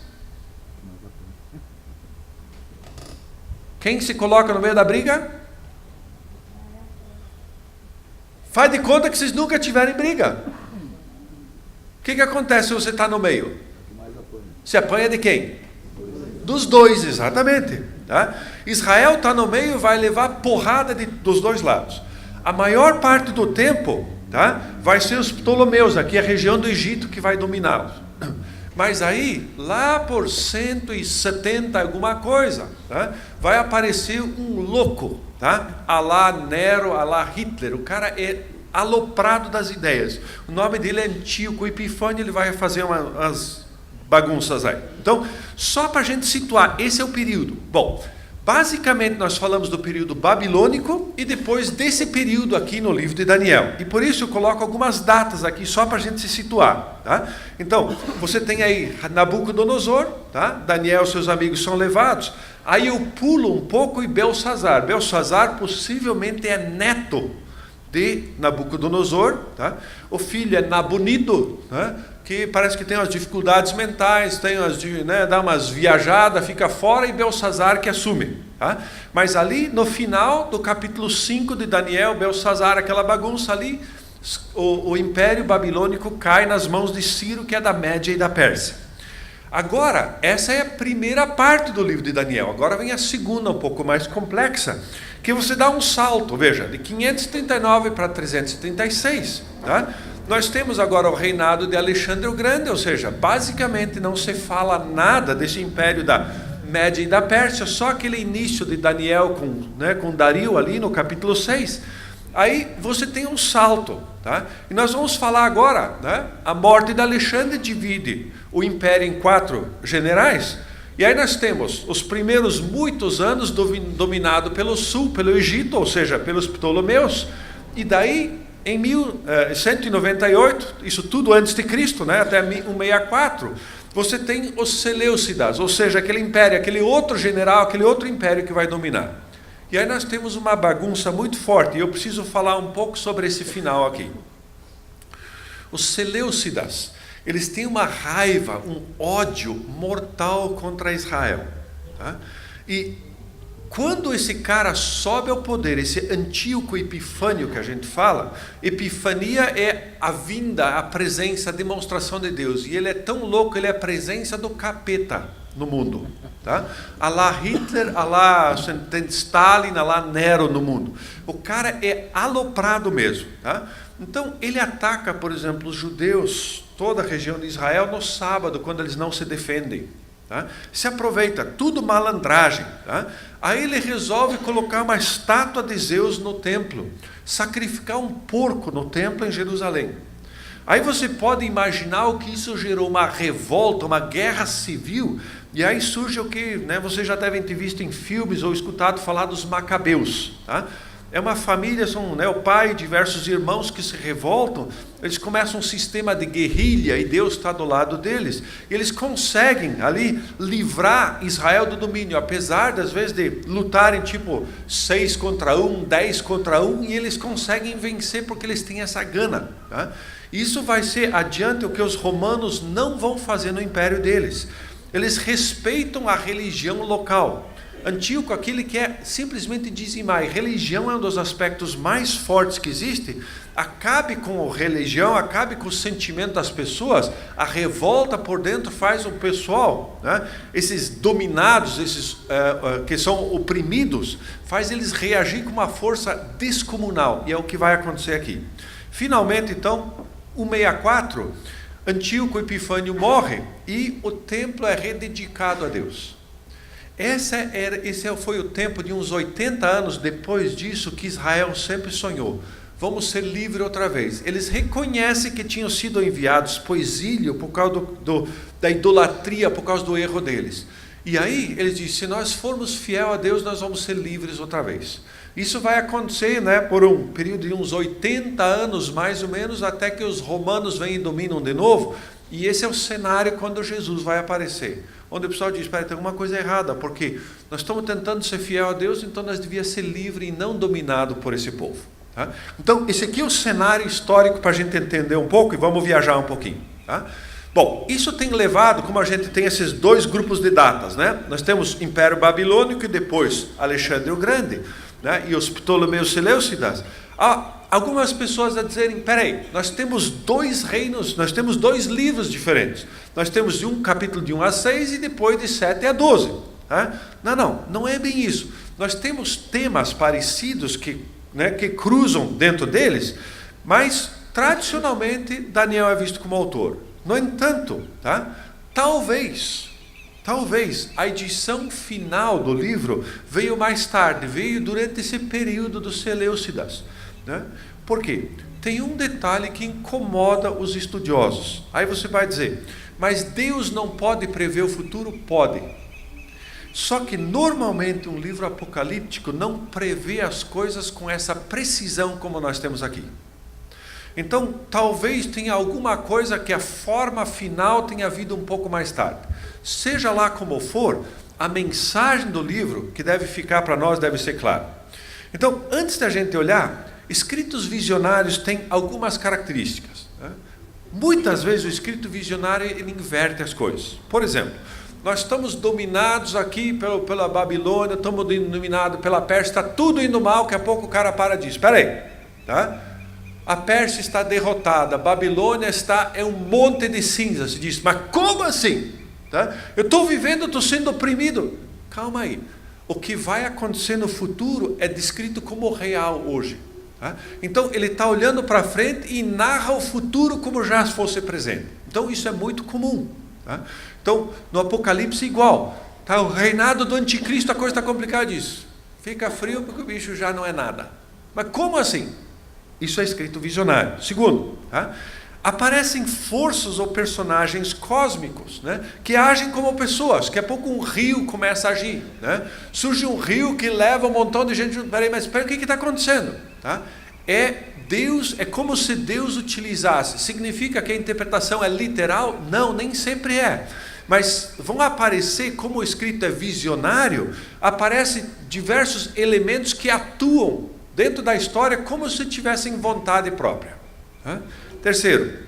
Speaker 3: Quem se coloca no meio da briga? Faz de conta que vocês nunca tiveram briga. O que acontece se você está no meio? Se apanha de quem? Dos dois, exatamente. Tá? Israel está no meio e vai levar porrada dos dois lados. A maior parte do tempo, tá? Vai ser os Ptolomeus, aqui a região do Egito, que vai dominá-los. Mas aí, lá por 170 alguma coisa, tá? Vai aparecer um louco, tá? Alá Nero, alá Hitler. O cara é aloprado das ideias. O nome dele é Antíoco Epifânio, ele vai fazer umas bagunças aí. Então, só para a gente situar, esse é o período. Bom, basicamente nós falamos do período babilônico e depois desse período aqui no livro de Daniel. E por isso eu coloco algumas datas aqui só para a gente se situar. Tá? Então, você tem aí Nabucodonosor, tá? Daniel e seus amigos são levados. Aí eu pulo um pouco e Belsazar. Belsazar possivelmente é neto de Nabucodonosor. Tá? O filho é Nabonido, tá? Que parece que tem umas dificuldades mentais, dá umas viajadas, fica fora, e Belsazar que assume. Tá? Mas ali no final do capítulo 5 de Daniel, Belsazar, aquela bagunça ali, o império babilônico cai nas mãos de Ciro, que é da Média e da Pérsia. Agora, essa é a primeira parte do livro de Daniel. Agora vem a segunda, um pouco mais complexa, que você dá um salto, veja, de 539 para 336, tá? Nós temos agora o reinado de Alexandre o Grande, ou seja, basicamente não se fala nada desse império da Média e da Pérsia, só aquele início de Daniel com Dario ali no capítulo 6. Aí você tem um salto, tá? E nós vamos falar agora, né? A morte de Alexandre divide o império em 4 generais, e aí nós temos os primeiros muitos anos dominado pelo sul, pelo Egito, ou seja, pelos Ptolomeus, e daí em 1198, isso tudo antes de Cristo, né, até 164, você tem os Seleucidas, ou seja, aquele império, aquele outro general, aquele outro império que vai dominar. E aí nós temos uma bagunça muito forte, e eu preciso falar um pouco sobre esse final aqui. Os Seleucidas, eles têm uma raiva, um ódio mortal contra Israel. Tá? E quando esse cara sobe ao poder, esse Antíoco Epifânio que a gente fala, Epifania é a vinda, a presença, a demonstração de Deus. E ele é tão louco, ele é a presença do capeta no mundo. Tá? Alá Hitler, alá Stalin, alá Nero no mundo. O cara é aloprado mesmo. Tá? Então ele ataca, por exemplo, os judeus, toda a região de Israel, no sábado, quando eles não se defendem. Tá? Se aproveita, tudo malandragem. Tá? Aí ele resolve colocar uma estátua de Zeus no templo, sacrificar um porco no templo em Jerusalém. Aí você pode imaginar o que isso gerou, uma revolta, uma guerra civil, e aí surge o que vocês já devem ter visto em filmes ou escutado falar dos Macabeus. Tá? É uma família, são, né, o pai e diversos irmãos que se revoltam, eles começam um sistema de guerrilha e Deus está do lado deles. E eles conseguem ali livrar Israel do domínio, apesar das vezes de lutarem tipo 6 contra 1, 10 contra 1, e eles conseguem vencer porque eles têm essa gana. Tá? Isso vai ser adiante o que os romanos não vão fazer no império deles. Eles respeitam a religião local. Antíoco, aquele que é simplesmente dizimar, e religião é um dos aspectos mais fortes que existe, acabe com a religião, acabe com o sentimento das pessoas, a revolta por dentro faz o pessoal, né? Esses dominados, esses que são oprimidos, faz eles reagir com uma força descomunal, e é o que vai acontecer aqui. Finalmente, então, 164, Antíoco Epifânio morre, e o templo é rededicado a Deus. Esse foi o tempo de uns 80 anos depois disso que Israel sempre sonhou. Vamos ser livres outra vez. Eles reconhecem que tinham sido enviados para o exílio por causa da idolatria, por causa do erro deles. E aí eles dizem, se nós formos fiel a Deus, nós vamos ser livres outra vez. Isso vai acontecer, né, por um período de uns 80 anos mais ou menos, até que os romanos vêm e dominam de novo. E esse é o cenário quando Jesus vai aparecer. Onde o pessoal diz, espera, tem alguma coisa errada, porque nós estamos tentando ser fiel a Deus, então nós devíamos ser livres e não dominados por esse povo. Tá? Então, esse aqui é o cenário histórico para a gente entender um pouco, e vamos viajar um pouquinho. Tá? Bom, isso tem levado, como a gente tem esses dois grupos de datas, né? Nós temos Império Babilônico e depois Alexandre o Grande, né? E os Ptolomeus Seleucidas. Algumas pessoas a dizerem, peraí, nós temos 2 reinos, nós temos 2 livros diferentes. Nós temos capítulo de 1 a 6 e depois de 7 a 12. Tá? Não é bem isso. Nós temos temas parecidos que cruzam dentro deles, mas tradicionalmente Daniel é visto como autor. No entanto, tá? Talvez a edição final do livro veio mais tarde, veio durante esse período dos Seleucidas. Né? Por quê? Tem um detalhe que incomoda os estudiosos. Aí você vai dizer, mas Deus não pode prever o futuro? Pode. Só que normalmente um livro apocalíptico não prevê as coisas com essa precisão como nós temos aqui. Então, talvez tenha alguma coisa que a forma final tenha havido um pouco mais tarde. Seja lá como for, a mensagem do livro que deve ficar para nós deve ser clara. Então, antes da gente olhar, escritos visionários têm algumas características. Né? Muitas vezes o escrito visionário ele inverte as coisas. Por exemplo, nós estamos dominados aqui pela Babilônia, estamos dominados pela Pérsia, está tudo indo mal, daqui a pouco o cara para e diz, espera aí, tá? A Pérsia está derrotada, a Babilônia é um monte de cinzas. Se diz, mas como assim? Tá? Eu estou vivendo, estou sendo oprimido. Calma aí. O que vai acontecer no futuro é descrito como real hoje. Tá? Então ele está olhando para frente e narra o futuro como já fosse presente. Então isso é muito comum. Tá? Então no Apocalipse igual. Tá? O reinado do anticristo, a coisa está complicada disso. Fica frio porque o bicho já não é nada. Mas como assim? Isso é escrito visionário. Segundo, tá? Aparecem forças ou personagens cósmicos, né, que agem como pessoas. Daqui a pouco um rio começa a agir. Né? Surge um rio que leva um montão de gente. Peraí, mas espera, o que está acontecendo? Tá? Deus, é como se Deus utilizasse. Significa que a interpretação é literal? Não, nem sempre é. Mas vão aparecer, como o escrito é visionário, aparecem diversos elementos que atuam dentro da história como se tivessem vontade própria. Tá? Terceiro,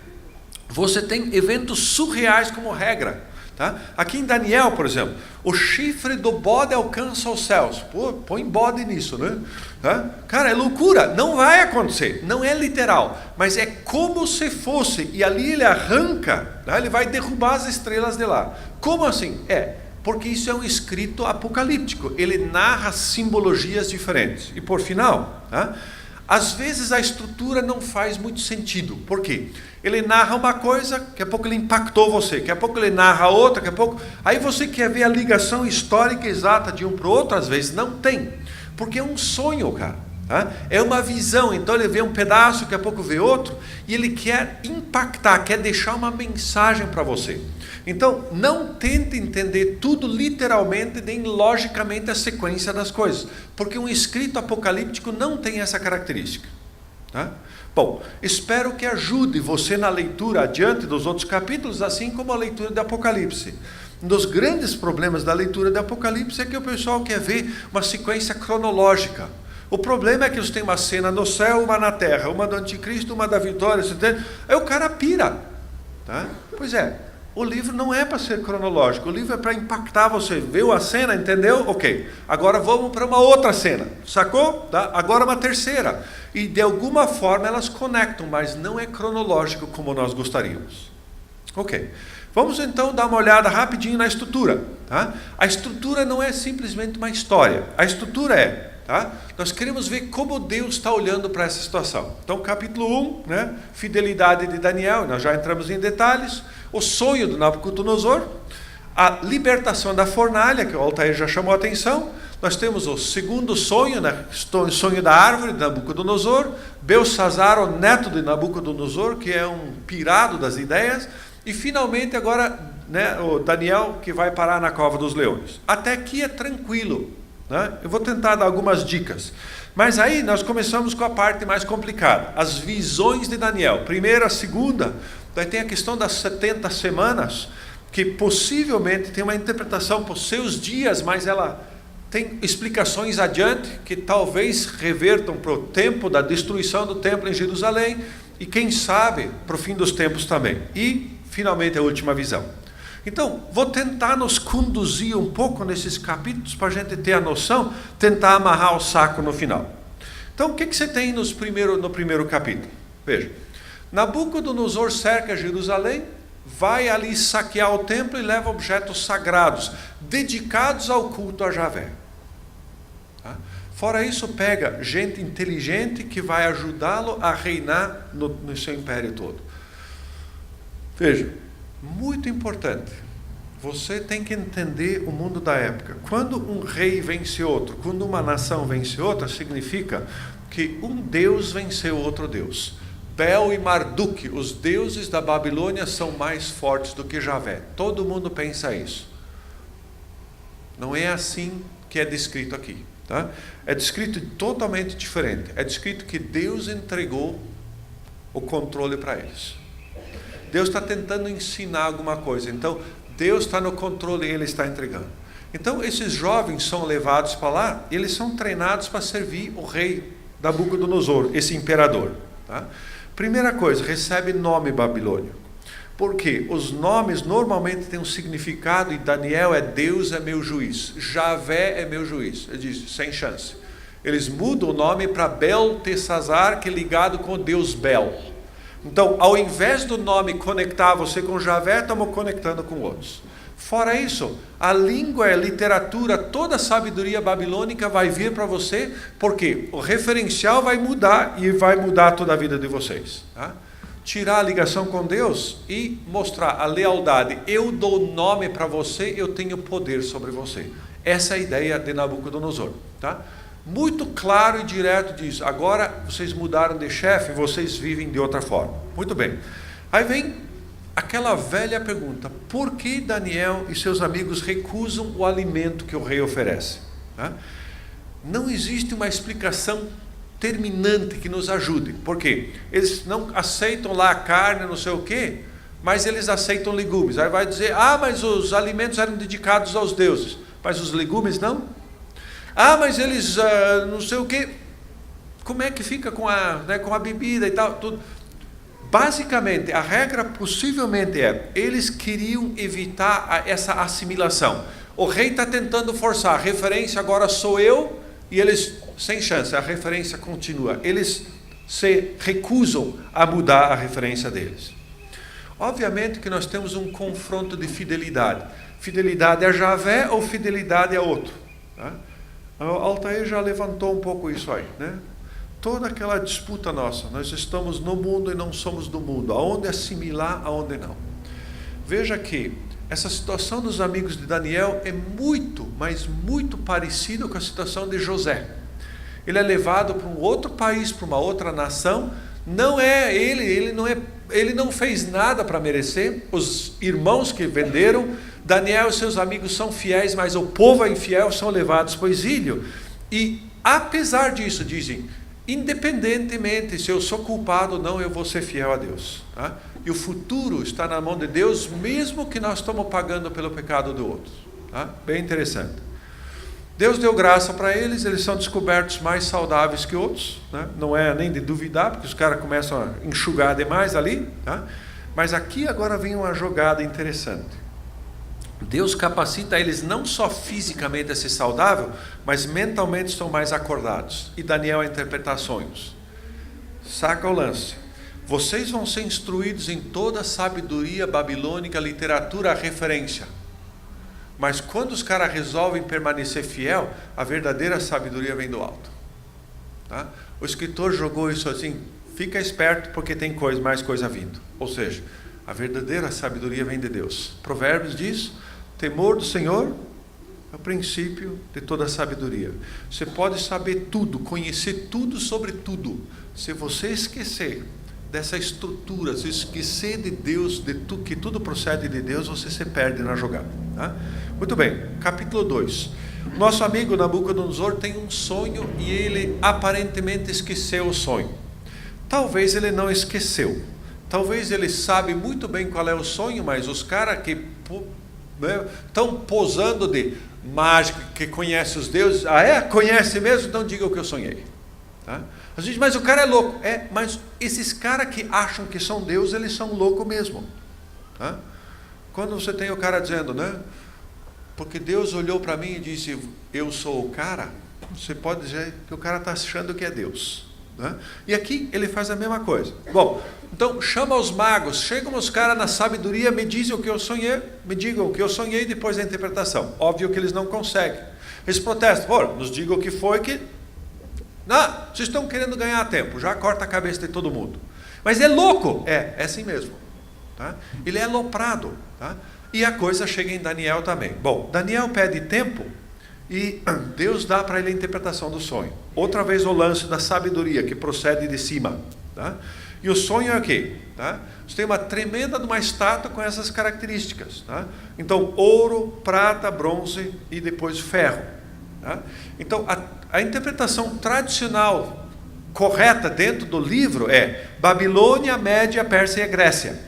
Speaker 3: você tem eventos surreais como regra. Tá? Aqui em Daniel, por exemplo, o chifre do bode alcança os céus. Pô, põe bode nisso, né? Tá? Cara, é loucura, não vai acontecer, não é literal, mas é como se fosse, e ali ele arranca, tá? Ele vai derrubar as estrelas de lá. Como assim? Porque isso é um escrito apocalíptico, ele narra simbologias diferentes. E por final, tá? Às vezes a estrutura não faz muito sentido. Por quê? Ele narra uma coisa, daqui a pouco ele impactou você, daqui a pouco ele narra outra, daqui a pouco... Aí você quer ver a ligação histórica exata de um para o outro, às vezes não tem. Porque é um sonho, cara. Tá? É uma visão, então ele vê um pedaço, daqui a pouco vê outro, e ele quer impactar, quer deixar uma mensagem para você. Então, não tente entender tudo literalmente, nem logicamente a sequência das coisas, porque um escrito apocalíptico não tem essa característica. Tá? Bom, espero que ajude você na leitura adiante dos outros capítulos, assim como a leitura de Apocalipse. Um dos grandes problemas da leitura de Apocalipse é que o pessoal quer ver uma sequência cronológica. O problema é que eles têm uma cena no céu, uma na terra, uma do anticristo, uma da vitória, aí o cara pira. Tá? Pois é, o livro não é para ser cronológico, o livro é para impactar você. Viu a cena, entendeu? Ok, agora vamos para uma outra cena, sacou? Tá? Agora uma terceira. E de alguma forma elas conectam, mas não é cronológico como nós gostaríamos. Ok, vamos então dar uma olhada rapidinho na estrutura. Tá? A estrutura não é simplesmente uma história, a estrutura é... Tá? Nós queremos ver como Deus está olhando para essa situação. Então, capítulo 1, né? Fidelidade de Daniel, nós já entramos em detalhes. O sonho do Nabucodonosor, a libertação da fornalha, que o Altair já chamou a atenção. Nós temos o segundo sonho, né? O sonho da árvore de Nabucodonosor. Belsazar, o neto de Nabucodonosor, que é um pirado das ideias. E finalmente agora, né, o Daniel, que vai parar na cova dos leões. Até aqui é tranquilo. Eu vou tentar dar algumas dicas. Mas aí nós começamos com a parte mais complicada. As visões de Daniel. Primeira, segunda. Daí tem a questão das 70 semanas, que possivelmente tem uma interpretação por seus dias, mas ela tem explicações adiante, que talvez revertam para o tempo da destruição do templo em Jerusalém, e quem sabe para o fim dos tempos também. E, finalmente, a última visão. Então, vou tentar nos conduzir um pouco nesses capítulos para a gente ter a noção, tentar amarrar o saco no final. Então, o que você tem no primeiro capítulo? Veja, Nabucodonosor cerca Jerusalém, vai ali saquear o templo e leva objetos sagrados, dedicados ao culto a Javé. Tá? Fora isso, pega gente inteligente que vai ajudá-lo a reinar no seu império todo. Veja, muito importante, você tem que entender o mundo da época. Quando um rei vence outro, quando uma nação vence outra, significa que um Deus venceu outro Deus. Bel e Marduk, os deuses da Babilônia, são mais fortes do que Javé. Todo mundo pensa isso. Não é assim que é descrito aqui. Tá? É descrito totalmente diferente. É descrito que Deus entregou o controle para eles. Deus está tentando ensinar alguma coisa. Então, Deus está no controle e Ele está entregando. Então, esses jovens são levados para lá e eles são treinados para servir o rei Nabucodonosor, esse imperador. Tá? Primeira coisa, recebe nome babilônico. Porque os nomes normalmente têm um significado, e Daniel é Deus é meu juiz, Javé é meu juiz. Ele diz, sem chance. Eles mudam o nome para Beltesazar, que é ligado com o Deus Bel. Então, ao invés do nome conectar você com Javé, estamos conectando com outros. Fora isso, a língua, a literatura, toda a sabedoria babilônica vai vir para você, porque o referencial vai mudar e vai mudar toda a vida de vocês. Tá? Tirar a ligação com Deus e mostrar a lealdade. Eu dou nome para você, eu tenho poder sobre você. Essa é a ideia de Nabucodonosor. Tá? Muito claro e direto diz, agora vocês mudaram de chefe, vocês vivem de outra forma. Muito bem. Aí vem aquela velha pergunta, por que Daniel e seus amigos recusam o alimento que o rei oferece? Tá? Não existe uma explicação terminante que nos ajude. Por quê? Eles não aceitam lá a carne, não sei o quê, mas eles aceitam legumes. Aí vai dizer, mas os alimentos eram dedicados aos deuses, mas os legumes não? Mas eles não sei o quê. Como é que fica com a bebida e tal? Tudo. Basicamente, a regra possivelmente eles queriam evitar essa assimilação. O rei está tentando forçar, a referência agora sou eu, e eles, sem chance, a referência continua. Eles se recusam a mudar a referência deles. Obviamente que nós temos um confronto de fidelidade. Fidelidade a Javé ou fidelidade a outro? Tá? O Altair já levantou um pouco isso aí, né? Toda aquela disputa nossa, nós estamos no mundo e não somos do mundo, aonde assimilar, aonde não. Veja que essa situação dos amigos de Daniel é muito, mas muito parecida com a situação de José. ele é levado para um outro país, para uma outra nação. Não é ele não fez nada para merecer. Os irmãos que venderam, Daniel e seus amigos são fiéis, mas o povo é infiel, são levados para o exílio. E apesar disso, dizem, independentemente se eu sou culpado ou não, eu vou ser fiel a Deus. Tá? E o futuro está na mão de Deus, mesmo que nós estamos pagando pelo pecado do outro. Tá? Bem interessante. Deus deu graça para eles, eles são descobertos mais saudáveis que outros, né? Não é nem de duvidar, porque os caras começam a enxugar demais ali. Tá? Mas aqui agora vem uma jogada interessante. Deus capacita eles não só fisicamente a ser saudável, mas mentalmente estão mais acordados. E Daniel a interpretar sonhos. Saca o lance. Vocês vão ser instruídos em toda a sabedoria babilônica, literatura, a referência. Mas quando os caras resolvem permanecer fiel, a verdadeira sabedoria vem do alto. Tá? O escritor jogou isso assim, fica esperto porque tem mais coisa vindo. Ou seja, a verdadeira sabedoria vem de Deus. Provérbios diz, temor do Senhor é o princípio de toda a sabedoria. Você pode saber tudo, conhecer tudo sobre tudo. Se você esquecer dessa estrutura, se esquecer de Deus, que tudo procede de Deus, você se perde na jogada. Tá? Muito bem, capítulo 2. Nosso amigo Nabucodonosor tem um sonho e ele aparentemente esqueceu o sonho. Talvez ele não esqueceu. Talvez ele sabe muito bem qual é o sonho, mas os caras que estão posando de mágico, que conhece os deuses, conhece mesmo? Então diga o que eu sonhei. Tá? A gente, mas o cara é louco. Mas esses caras que acham que são Deus, eles são loucos mesmo. Tá? Quando você tem o cara dizendo, né? Porque Deus olhou para mim e disse, eu sou o cara, você pode dizer que o cara está achando que é Deus. Né? E aqui ele faz a mesma coisa. Bom, então chama os magos, chegam os caras na sabedoria, me dizem o que eu sonhei, me digam o que eu sonhei depois da interpretação. Óbvio que eles não conseguem. Eles protestam, nos digam o que foi que... Não, vocês estão querendo ganhar tempo, já corta a cabeça de todo mundo. Mas é louco, é assim mesmo. Tá? Ele é aloprado. Tá? E a coisa chega em Daniel também. Bom, Daniel pede tempo e Deus dá para ele a interpretação do sonho. Outra vez o lance da sabedoria que procede de cima. Tá? E o sonho é o quê? Tá? Você tem uma tremenda de uma estátua com essas características. Tá? Então, ouro, prata, bronze e depois ferro. Tá? Então, a interpretação tradicional correta dentro do livro é Babilônia, Média, Pérsia e Grécia.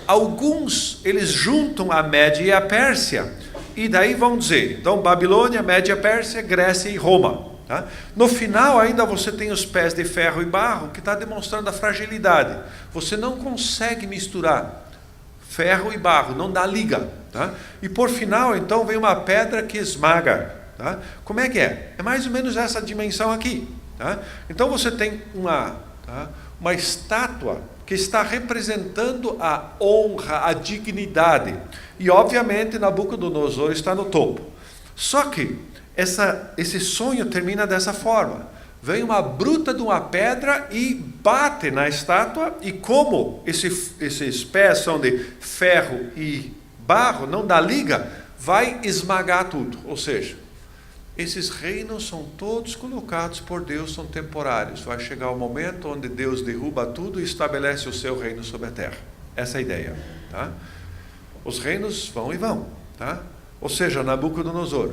Speaker 3: Alguns, eles juntam a Média e a Pérsia, e daí vão dizer, então, Babilônia, Média, Pérsia, Grécia e Roma. Tá? No final, ainda você tem os pés de ferro e barro, que está demonstrando a fragilidade. Você não consegue misturar ferro e barro, não dá liga. Tá? E por final, então, vem uma pedra que esmaga. Tá? Como é que é? É mais ou menos essa dimensão aqui. Tá? Então, você tem uma estátua que está representando a honra, a dignidade. E, obviamente, Nabucodonosor está no topo. Só que esse sonho termina dessa forma. Vem uma bruta de uma pedra e bate na estátua, e como esses pés são de ferro e barro, não dá liga, vai esmagar tudo. Ou seja, esses reinos são todos colocados por Deus, são temporários. Vai chegar o momento onde Deus derruba tudo e estabelece o seu reino sobre a terra. Essa é a ideia. Tá? Os reinos vão e vão. Tá? Ou seja, Nabucodonosor,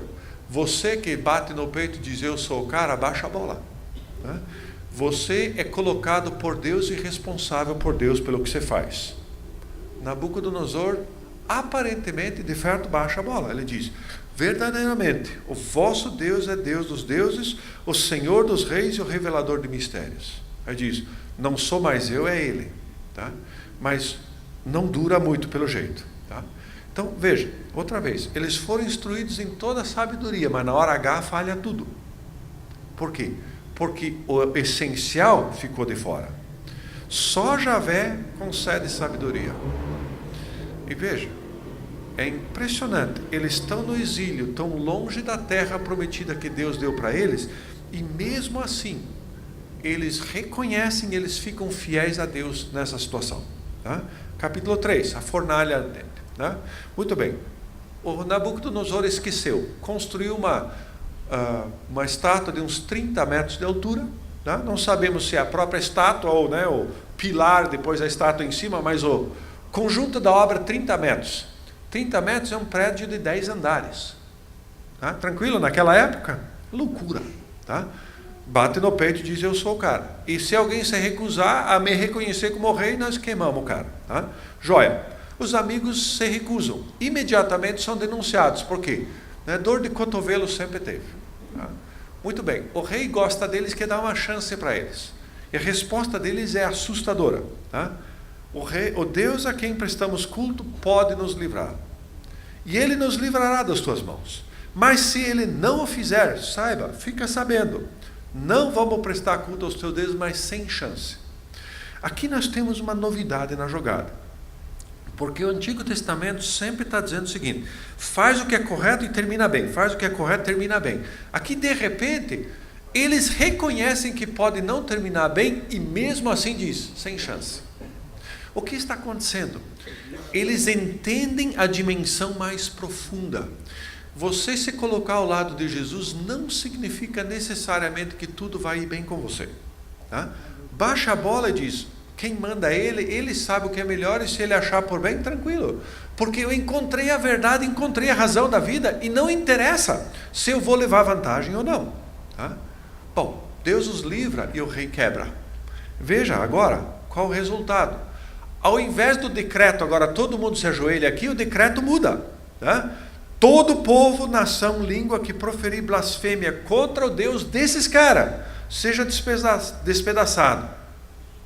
Speaker 3: você que bate no peito e diz, eu sou o cara, baixa a bola. Tá? Você é colocado por Deus e responsável por Deus pelo que você faz. Nabucodonosor, aparentemente, de fato, baixa a bola. Ele diz, verdadeiramente, o vosso Deus é Deus dos deuses, o Senhor dos reis e o revelador de mistérios. Aí diz, não sou mais eu, é Ele. Tá? Mas não dura muito pelo jeito. Tá? Então, veja, outra vez, eles foram instruídos em toda a sabedoria, mas na hora H falha tudo. Por quê? Porque o essencial ficou de fora. Só Javé concede sabedoria. E veja, é impressionante, eles estão no exílio, tão longe da terra prometida que Deus deu para eles, e mesmo assim, eles reconhecem, eles ficam fiéis a Deus nessa situação. Tá? Capítulo 3, a fornalha ardente. Tá? Muito bem, o Nabucodonosor esqueceu, construiu uma estátua de uns 30 metros de altura. Tá? Não sabemos se é a própria estátua ou, né, o pilar, depois a estátua em cima, mas o conjunto da obra 30 metros. 30 metros é um prédio de 10 andares. Tá? Tranquilo? Naquela época, loucura. Tá? Bate no peito e diz: eu sou o cara. E se alguém se recusar a me reconhecer como rei, nós queimamos o cara. Tá? Joia. Os amigos se recusam. Imediatamente são denunciados. Por quê? Né? Dor de cotovelo sempre teve. Tá? Muito bem. O rei gosta deles, quer dar uma chance para eles. E a resposta deles é assustadora. Tá? O Deus a quem prestamos culto pode nos livrar. E Ele nos livrará das tuas mãos. Mas se Ele não o fizer, saiba, fica sabendo, não vamos prestar culto aos teus deuses, mas sem chance. Aqui nós temos uma novidade na jogada. Porque o Antigo Testamento sempre está dizendo o seguinte: faz o que é correto e termina bem. Faz o que é correto e termina bem. Aqui, de repente, eles reconhecem que pode não terminar bem e mesmo assim diz, sem chance. O que está acontecendo? Eles entendem a dimensão mais profunda. Você se colocar ao lado de Jesus não significa necessariamente que tudo vai ir bem com você. Tá? Baixa a bola e diz: quem manda é Ele, Ele sabe o que é melhor, e se Ele achar por bem, tranquilo. Porque eu encontrei a verdade, encontrei a razão da vida, e não interessa se eu vou levar vantagem ou não. Tá? Bom, Deus os livra e o rei quebra. Veja agora qual o resultado. Ao invés do decreto, agora todo mundo se ajoelha aqui, o decreto muda. Tá? Todo povo, nação, língua que proferir blasfêmia contra o Deus desses caras, seja despedaçado.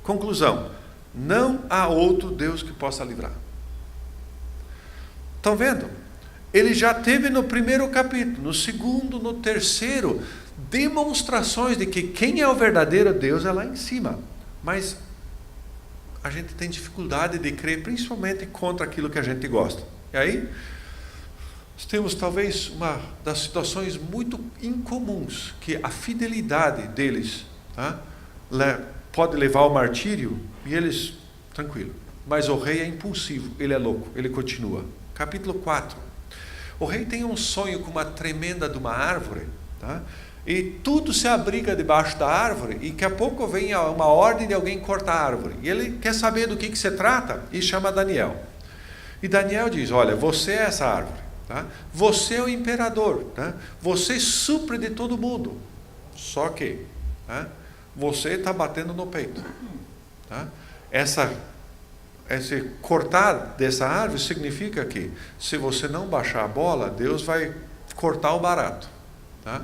Speaker 3: Conclusão: não há outro Deus que possa livrar. Estão vendo? Ele já teve no primeiro capítulo, no segundo, no terceiro, demonstrações de que quem é o verdadeiro Deus é lá em cima. Mas a gente tem dificuldade de crer, principalmente contra aquilo que a gente gosta. E aí, nós temos talvez uma das situações muito incomuns, que a fidelidade deles, tá, pode levar ao martírio, e eles, tranquilo. Mas o rei é impulsivo, ele é louco, ele continua. Capítulo 4. O rei tem um sonho com uma tremenda de uma árvore, tá? E tudo se abriga debaixo da árvore, e daqui a pouco vem uma ordem de alguém cortar a árvore. E ele quer saber do que se trata, e chama Daniel. E Daniel diz: olha, você é essa árvore. Tá? Você é o imperador. Tá? Você supre de todo mundo. Só que... tá? Você está batendo no peito. Tá? Esse cortar dessa árvore significa que, se você não baixar a bola, Deus vai cortar o barato. Tá?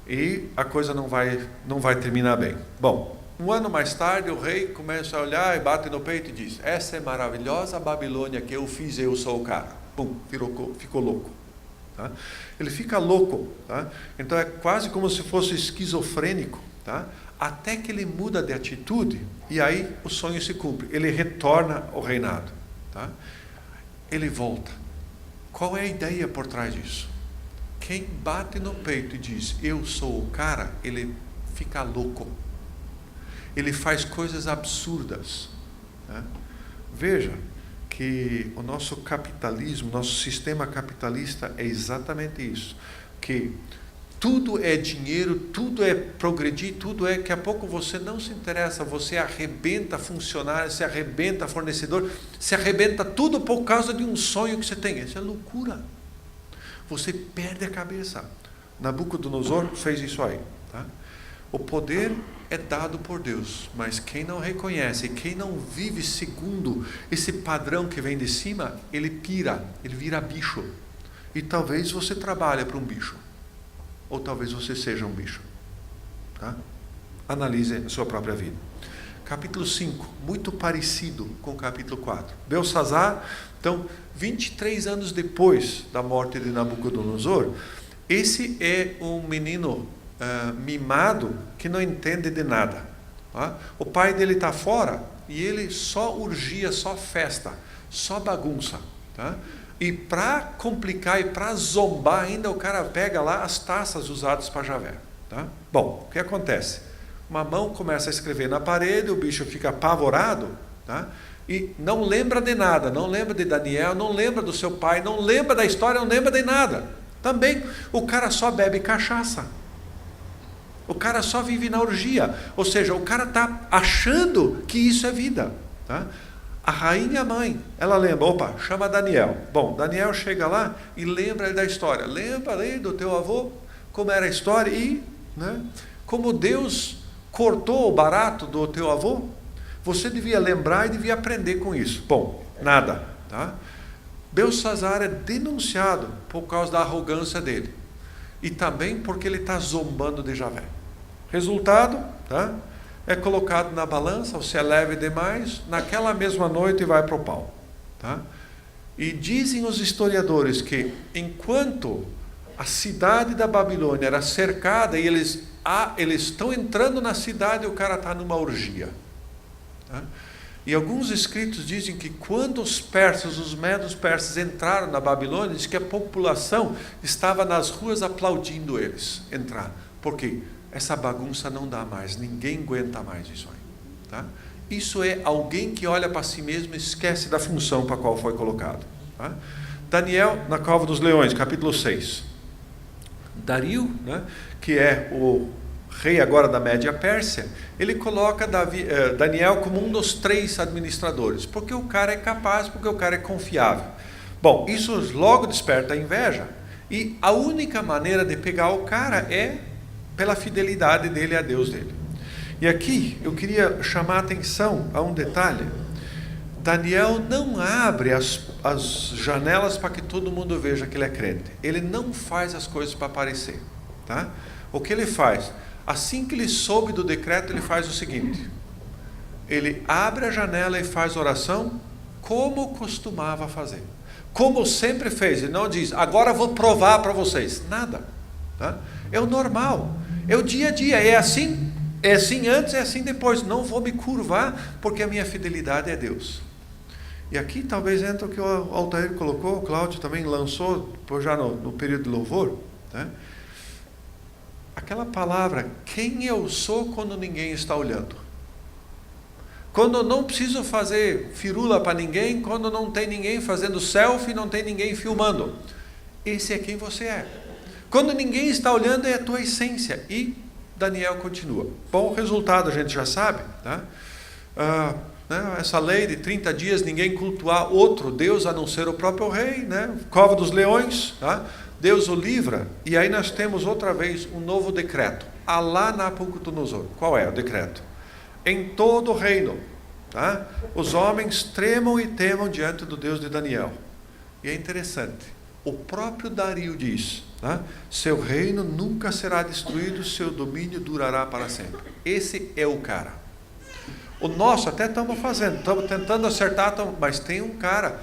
Speaker 3: E a coisa não vai terminar bem. Bom, um ano mais tarde, o rei começa a olhar e bate no peito e diz: essa é maravilhosa Babilônia que eu fiz, eu sou o cara. Pum, ficou louco. Tá? Ele fica louco. Tá? Então é quase como se fosse esquizofrênico. Tá? Até que ele muda de atitude, e aí o sonho se cumpre. Ele retorna ao reinado. Tá? Ele volta. Qual é a ideia por trás disso? Quem bate no peito e diz: eu sou o cara, ele fica louco. Ele faz coisas absurdas. Tá? Veja que o nosso capitalismo, nosso sistema capitalista é exatamente isso. Que tudo é dinheiro, tudo é progredir, tudo é... Daqui a pouco você não se interessa, você arrebenta funcionário, se arrebenta fornecedor, se arrebenta tudo por causa de um sonho que você tem. Isso é loucura. Você perde a cabeça. Nabucodonosor fez isso aí. Tá? O poder é dado por Deus, mas quem não reconhece, quem não vive segundo esse padrão que vem de cima, ele pira, ele vira bicho. E talvez você trabalhe para um bicho. Ou talvez você seja um bicho. Tá? Analise a sua própria vida. Capítulo 5, muito parecido com o capítulo 4. Belsazar, então, 23 anos depois da morte de Nabucodonosor, esse é um menino mimado que não entende de nada. Tá? O pai dele está fora e ele só urgia, só festa, só bagunça. Tá? E para complicar e para zombar ainda, o cara pega lá as taças usadas para Javé. Tá? Bom, o que acontece? Uma mão começa a escrever na parede, o bicho fica apavorado, tá? E não lembra de nada, não lembra de Daniel, não lembra do seu pai, não lembra da história, não lembra de nada. Também o cara só bebe cachaça. O cara só vive na orgia. Ou seja, o cara está achando que isso é vida. Tá? A rainha mãe, ela lembra, opa, chama Daniel. Bom, Daniel chega lá e lembra da história. Lembra aí do teu avô, como era a história e, né, como Deus cortou o barato do teu avô. Você devia lembrar e devia aprender com isso. Bom, nada. Tá? Belsazar é denunciado por causa da arrogância dele. E também porque ele está zombando de Javé. Resultado, tá? É colocado na balança, ou se é leve demais, naquela mesma noite vai para o pau. Tá? E dizem os historiadores que enquanto a cidade da Babilônia era cercada e eles estão entrando na cidade e o cara está numa orgia. Tá? E alguns escritos dizem que quando os persas, os medos persas entraram na Babilônia, diz que a população estava nas ruas aplaudindo eles entrar. Por quê? Essa bagunça não dá mais, ninguém aguenta mais isso aí. Tá? Isso é alguém que olha para si mesmo e esquece da função para a qual foi colocado. Tá? Daniel, na cova dos leões, capítulo 6. Dario, né, que é o rei agora da Média Pérsia, ele coloca Daniel como um dos 3 administradores, porque o cara é capaz, porque o cara é confiável. Bom, isso logo desperta a inveja, e a única maneira de pegar o cara é pela fidelidade dele a Deus dele. E aqui eu queria chamar a atenção a um detalhe. Daniel não abre as janelas para que todo mundo veja que ele é crente. Ele não faz as coisas para aparecer. Tá? O que ele faz? Assim que ele soube do decreto, ele faz o seguinte. Ele abre a janela e faz oração como costumava fazer. Como sempre fez. Ele não diz, agora vou provar para vocês. Nada. Tá? É o normal. É o dia a dia. É assim antes, é assim depois. Não vou me curvar porque a minha fidelidade é Deus. E aqui talvez entra o que o Altair colocou, o Cláudio também lançou já no período de louvor. Tá? Aquela palavra, quem eu sou quando ninguém está olhando. Quando eu não preciso fazer firula para ninguém, quando não tem ninguém fazendo selfie, não tem ninguém filmando. Esse é quem você é. Quando ninguém está olhando, é a tua essência. E Daniel continua. Bom, o resultado a gente já sabe. Tá? Essa lei de 30 dias, ninguém cultuar outro Deus a não ser o próprio rei. Né? Cova dos leões. Tá? Deus o livra. E aí nós temos outra vez um novo decreto. Alá Nabucodonosor. Qual é o decreto? Em todo o reino. Tá? Os homens tremam e temam diante do Deus de Daniel. E é interessante. O próprio Dario diz, tá? Seu reino nunca será destruído, seu domínio durará para sempre. Esse é o cara. O nosso até estamos fazendo, estamos tentando acertar, mas tem um cara.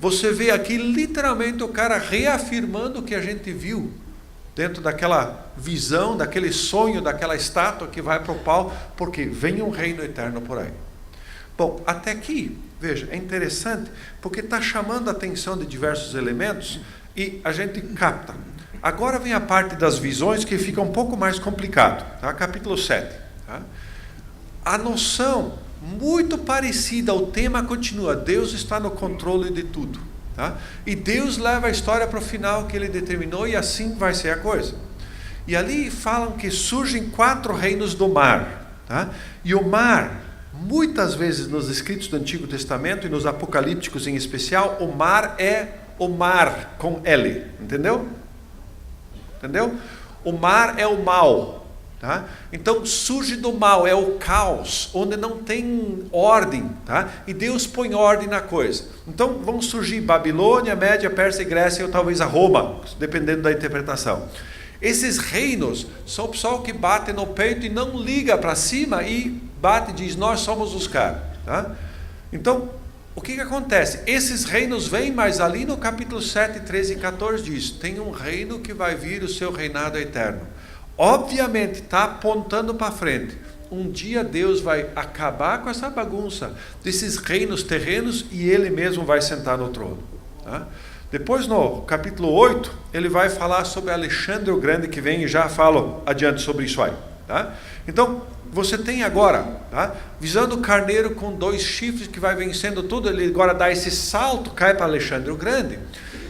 Speaker 3: Você vê aqui literalmente o cara reafirmando o que a gente viu dentro daquela visão, daquele sonho, daquela estátua que vai para o pau, porque vem um reino eterno por aí. Bom, até aqui, veja, é interessante, porque está chamando a atenção de diversos elementos e a gente capta. Agora vem a parte das visões que fica um pouco mais complicado. Tá? Capítulo 7. Tá? A noção muito parecida ao tema continua. Deus está no controle de tudo. Tá? E Deus leva a história para o final que Ele determinou e assim vai ser a coisa. E ali falam que surgem 4 reinos do mar. Tá? E o mar, muitas vezes nos escritos do Antigo Testamento e nos apocalípticos em especial, o mar é o mar com L, entendeu? Entendeu? O mar é o mal, tá? Então surge do mal, é o caos, onde não tem ordem, tá? E Deus põe ordem na coisa. Então vão surgir Babilônia, Média, Pérsia, Grécia ou talvez a Roma, dependendo da interpretação. Esses reinos são o pessoal que bate no peito e não liga para cima e bate e diz, nós somos os caras, tá? Então, o que acontece? Esses reinos vêm, mas ali no capítulo 7, 13 e 14 diz, tem um reino que vai vir, o seu reinado eterno. Obviamente, está apontando para frente. Um dia Deus vai acabar com essa bagunça desses reinos terrenos e Ele mesmo vai sentar no trono. Tá? Depois, no capítulo 8, ele vai falar sobre Alexandre o Grande, que vem e já falo adiante sobre isso aí. Tá? Então, você tem agora, tá? Visando o carneiro com 2 chifres que vai vencendo tudo, ele agora dá esse salto, cai para Alexandre o Grande.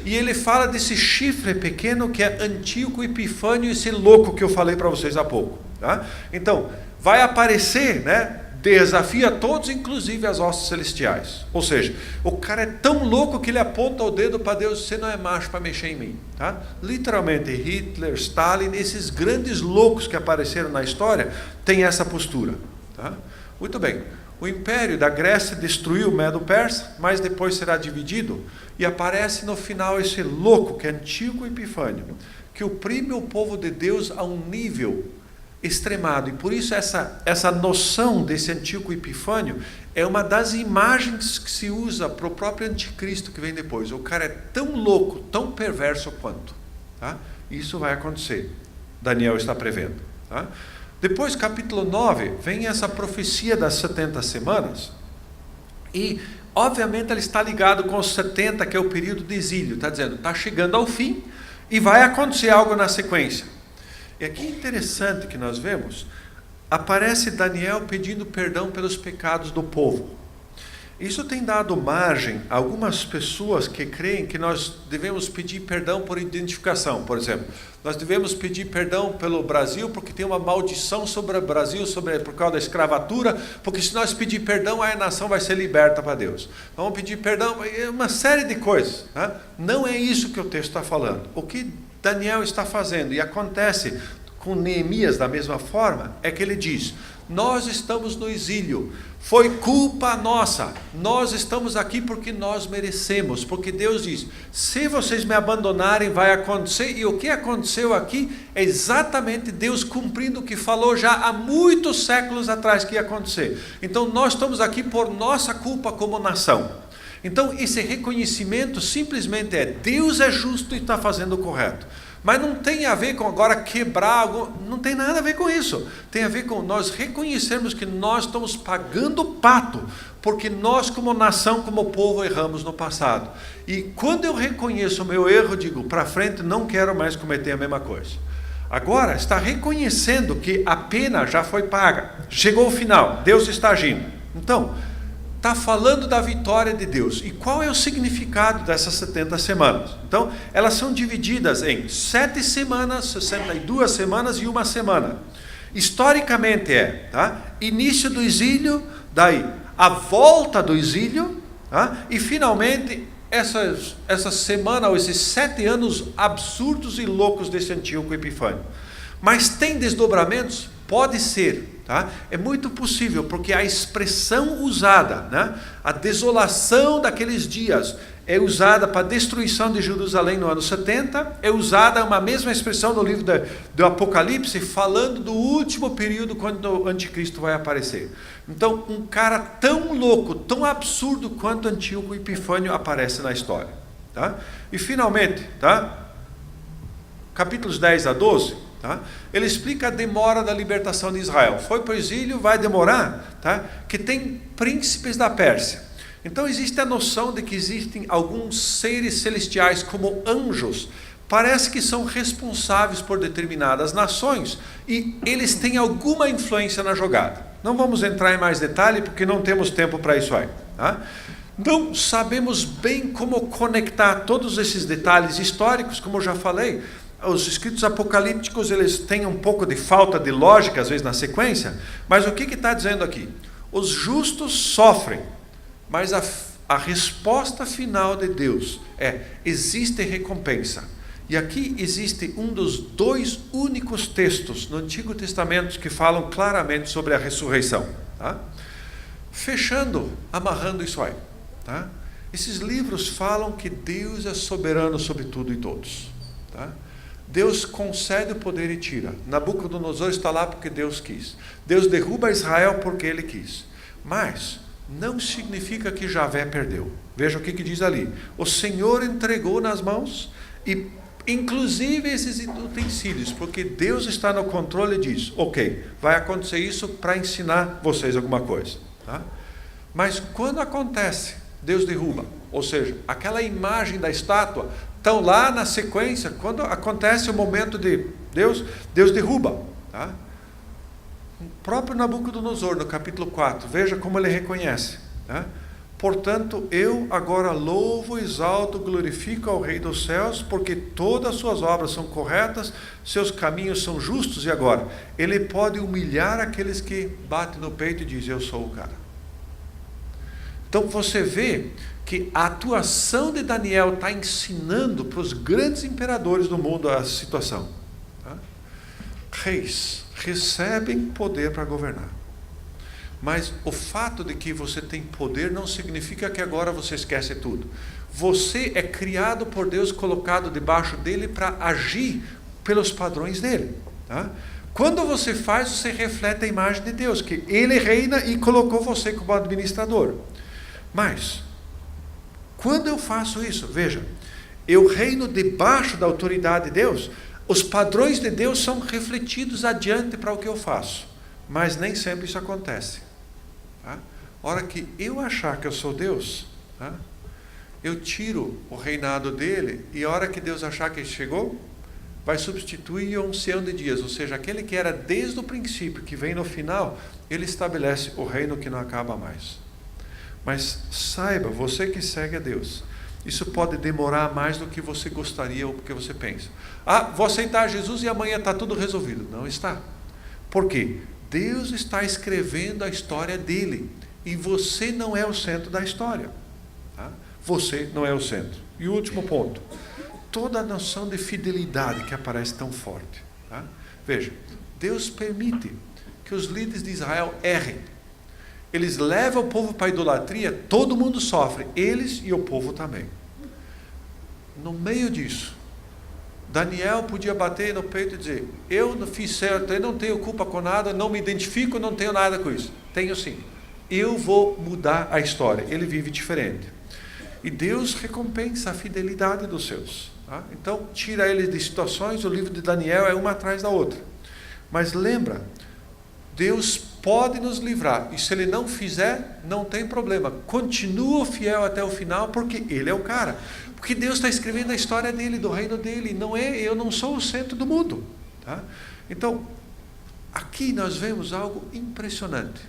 Speaker 3: E ele fala desse chifre pequeno que é Antíoco Epifânio, esse louco que eu falei para vocês há pouco. Tá? Então, vai aparecer, né? Desafia todos, inclusive as hostes celestiais. Ou seja, o cara é tão louco que ele aponta o dedo para Deus: você não é macho para mexer em mim. Tá? Literalmente, Hitler, Stalin, esses grandes loucos que apareceram na história, têm essa postura. Tá? Muito bem. O império da Grécia destruiu o Medo-Persa, mas depois será dividido, e aparece no final esse louco, que é Antíoco Epifânio, que oprime o povo de Deus a um nível extremado. E por isso essa noção desse Antíoco Epifânio é uma das imagens que se usa para o próprio anticristo que vem depois. O cara é tão louco, tão perverso quanto. Tá? Isso vai acontecer. Daniel está prevendo. Tá? Depois, capítulo 9, vem essa profecia das 70 semanas. E, obviamente, ela está ligada com os 70, que é o período de exílio. Está dizendo, está chegando ao fim e vai acontecer algo na sequência. E aqui é interessante que nós vemos, aparece Daniel pedindo perdão pelos pecados do povo. Isso tem dado margem a algumas pessoas que creem que nós devemos pedir perdão por identificação. Por exemplo, nós devemos pedir perdão pelo Brasil porque tem uma maldição sobre o Brasil por causa da escravatura, porque se nós pedir perdão, a nação vai ser liberta para Deus. Vamos pedir perdão, uma série de coisas. Tá? Não é isso que o texto está falando. O que Daniel está fazendo, e acontece com Neemias da mesma forma, é que ele diz: nós estamos no exílio, foi culpa nossa, nós estamos aqui porque nós merecemos, porque Deus diz, se vocês me abandonarem vai acontecer, e o que aconteceu aqui é exatamente Deus cumprindo o que falou já há muitos séculos atrás que ia acontecer. Então nós estamos aqui por nossa culpa como nação. Então esse reconhecimento simplesmente é, Deus é justo e está fazendo o correto. Mas não tem a ver com agora quebrar algo, não tem nada a ver com isso. Tem a ver com nós reconhecermos que nós estamos pagando o pato, porque nós como nação, como povo, erramos no passado. E quando eu reconheço o meu erro, digo, para frente não quero mais cometer a mesma coisa. Agora está reconhecendo que a pena já foi paga, chegou o final, Deus está agindo. Então, está falando da vitória de Deus. E qual é o significado dessas 70 semanas? Então, elas são divididas em 7 semanas, 62 semanas e 1 semana. Historicamente tá? Início do exílio, daí a volta do exílio, tá? E finalmente essa semana, ou esses 7 anos absurdos e loucos desse Antíoco Epifânio. Mas tem desdobramentos? Pode ser, tá? É muito possível, porque a expressão usada, né? A desolação daqueles dias é usada para a destruição de Jerusalém no ano 70, é usada uma mesma expressão no livro do Apocalipse, falando do último período quando o anticristo vai aparecer. Então, um cara tão louco, tão absurdo quanto Antíoco Epifânio aparece na história. Tá? E finalmente, tá? Capítulos 10 a 12, tá? Ele explica a demora da libertação de Israel. Foi para o exílio, vai demorar, tá? Que tem príncipes da Pérsia. Então existe a noção de que existem alguns seres celestiais como anjos, parece que são responsáveis por determinadas nações e eles têm alguma influência na jogada. Não vamos entrar em mais detalhe porque não temos tempo para isso aí. Tá? Não sabemos bem como conectar todos esses detalhes históricos, como eu já falei. Os escritos apocalípticos eles têm um pouco de falta de lógica às vezes na sequência, mas o que está dizendo aqui? Os justos sofrem, mas a resposta final de Deus é: existe recompensa. E aqui existe um dos 2 únicos textos no Antigo Testamento que falam claramente sobre a ressurreição. Tá? Fechando, amarrando isso aí. Tá? Esses livros falam que Deus é soberano sobre tudo e todos. Tá? Deus concede o poder e tira. Nabucodonosor está lá porque Deus quis. Deus derruba Israel porque Ele quis. Mas não significa que Javé perdeu. Veja o que diz ali. O Senhor entregou nas mãos, e inclusive esses utensílios, porque Deus está no controle disso. Ok, vai acontecer isso para ensinar vocês alguma coisa. Tá? Mas quando acontece, Deus derruba. Ou seja, aquela imagem da estátua, estão lá na sequência, quando acontece o momento de Deus derruba. Tá? O próprio Nabucodonosor, no capítulo 4, veja como ele reconhece. Tá? Portanto, eu agora louvo, exalto, glorifico ao Rei dos céus, porque todas as suas obras são corretas, seus caminhos são justos. E agora, ele pode humilhar aqueles que batem no peito e dizem, eu sou o cara. Então você vê que a atuação de Daniel está ensinando para os grandes imperadores do mundo a situação. Tá? Reis recebem poder para governar. Mas o fato de que você tem poder não significa que agora você esquece tudo. Você é criado por Deus, colocado debaixo dele para agir pelos padrões dele. Tá? Quando você faz, você reflete a imagem de Deus, que ele reina e colocou você como administrador. Mas, quando eu faço isso, veja, eu reino debaixo da autoridade de Deus, os padrões de Deus são refletidos adiante para o que eu faço. Mas nem sempre isso acontece. Tá? A hora que eu achar que eu sou Deus, tá? Eu tiro o reinado dele, e a hora que Deus achar que ele chegou, vai substituir um céu de dias, ou seja, aquele que era desde o princípio, que vem no final, ele estabelece o reino que não acaba mais. Mas saiba, você que segue a Deus, isso pode demorar mais do que você gostaria ou do que você pensa. Vou aceitar Jesus e amanhã está tudo resolvido. Não está. Por quê? Deus está escrevendo a história dele, e você não é o centro da história. Tá? Você não é o centro. E o último ponto, toda a noção de fidelidade que aparece tão forte. Tá? Veja, Deus permite que os líderes de Israel errem. Eles levam o povo para a idolatria, todo mundo sofre, eles e o povo também. No meio disso, Daniel podia bater no peito e dizer, eu não fiz certo, eu não tenho culpa com nada, não me identifico, não tenho nada com isso. Tenho sim. Eu vou mudar a história. Ele vive diferente. E Deus recompensa a fidelidade dos seus. Tá? Então, tira eles de situações, o livro de Daniel é uma atrás da outra. Mas lembra, Deus pode nos livrar, e se Ele não fizer, não tem problema. Continua fiel até o final, porque Ele é o cara. Porque Deus está escrevendo a história dele, do reino dele. Eu não sou o centro do mundo. Tá? Então, aqui nós vemos algo impressionante.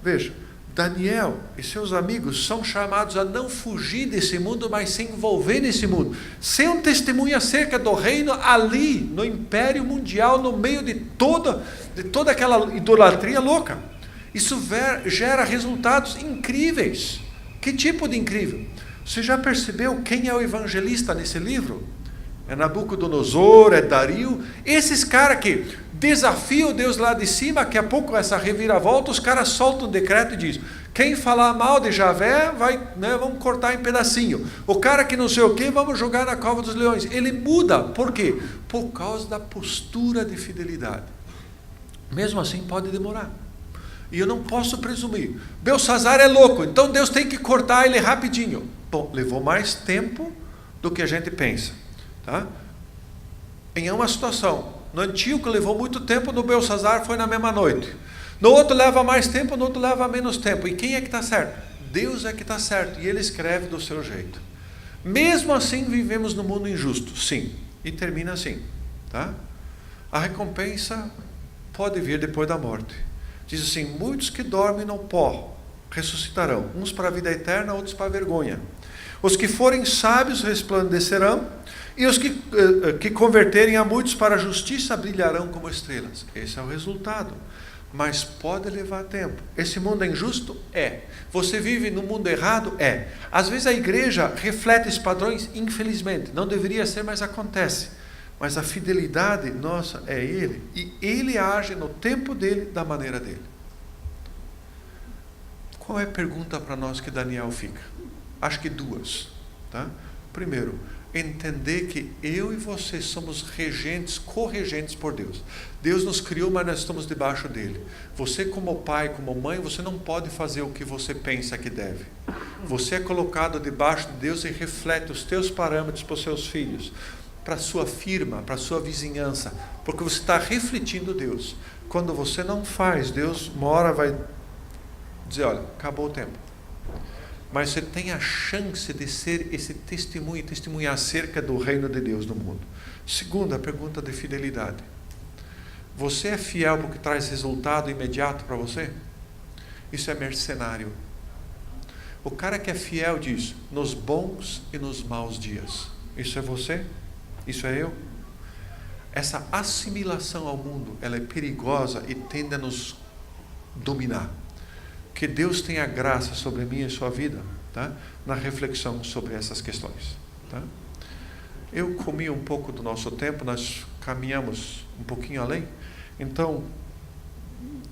Speaker 3: Veja, Daniel e seus amigos são chamados a não fugir desse mundo, mas se envolver nesse mundo. Ser um testemunho acerca do reino ali, no império mundial, no meio de toda aquela idolatria louca. Isso gera resultados incríveis. Que tipo de incrível? Você já percebeu quem é o evangelista nesse livro? É Nabucodonosor, é Dario. Esses caras que desafiam Deus lá de cima, daqui a pouco essa reviravolta, os caras soltam um decreto e dizem, quem falar mal de Javé, vamos cortar em pedacinho. O cara que não sei o que, vamos jogar na cova dos leões. Ele muda. Por quê? Por causa da postura de fidelidade. Mesmo assim pode demorar. E eu não posso presumir. Belsazar é louco, então Deus tem que cortar ele rapidinho. Bom, levou mais tempo do que a gente pensa. Tá? Em uma situação, no Antíoco levou muito tempo, no Belsazar foi na mesma noite. No outro leva mais tempo, no outro leva menos tempo. E quem é que está certo? Deus é que está certo, e Ele escreve do seu jeito. Mesmo assim vivemos num mundo injusto, sim. E termina assim. Tá? A recompensa pode vir depois da morte. Diz assim, muitos que dormem no pó ressuscitarão, uns para a vida eterna, outros para a vergonha. Os que forem sábios resplandecerão, e os que converterem a muitos para a justiça brilharão como estrelas. Esse é o resultado. Mas pode levar tempo. Esse mundo é injusto? É. Você vive no mundo errado? É. Às vezes a igreja reflete esses padrões, infelizmente. Não deveria ser, mas acontece. Mas a fidelidade nossa é Ele. E Ele age no tempo dele, da maneira dele. Qual é a pergunta para nós que Daniel fica? Acho que duas. Tá? Primeiro, entender que eu e você somos regentes, corregentes por Deus. Deus nos criou, mas nós estamos debaixo dele. Você como pai, como mãe, você não pode fazer o que você pensa que deve. Você é colocado debaixo de Deus e reflete os teus parâmetros para os seus filhos, para a sua firma, para a sua vizinhança, porque você está refletindo Deus. Quando você não faz, Deus uma hora vai dizer, olha, acabou o tempo. Mas você tem a chance de ser esse testemunho, testemunhar acerca do reino de Deus no mundo. Segunda, pergunta de fidelidade. Você é fiel porque traz resultado imediato para você? Isso é mercenário. O cara que é fiel diz, nos bons e nos maus dias. Isso é você? Isso é eu? Essa assimilação ao mundo, ela é perigosa e tende a nos dominar. Que Deus tenha graça sobre mim e sua vida, tá? Na reflexão sobre essas questões. Tá? Eu comi um pouco do nosso tempo, nós caminhamos um pouquinho além. Então,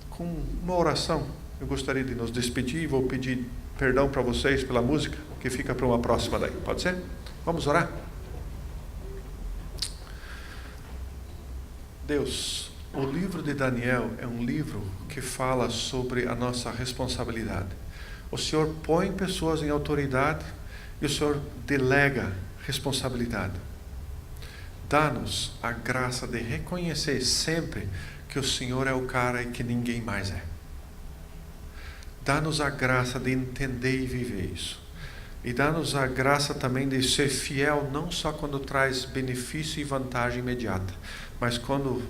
Speaker 3: com uma oração, eu gostaria de nos despedir e vou pedir perdão para vocês pela música, que fica para uma próxima daí. Pode ser? Vamos orar? Deus, o livro de Daniel é um livro que fala sobre a nossa responsabilidade. O Senhor põe pessoas em autoridade e o Senhor delega responsabilidade. Dá-nos a graça de reconhecer sempre que o Senhor é o cara e que ninguém mais é. Dá-nos a graça de entender e viver isso. E dá-nos a graça também de ser fiel, não só quando traz benefício e vantagem imediata, mas quando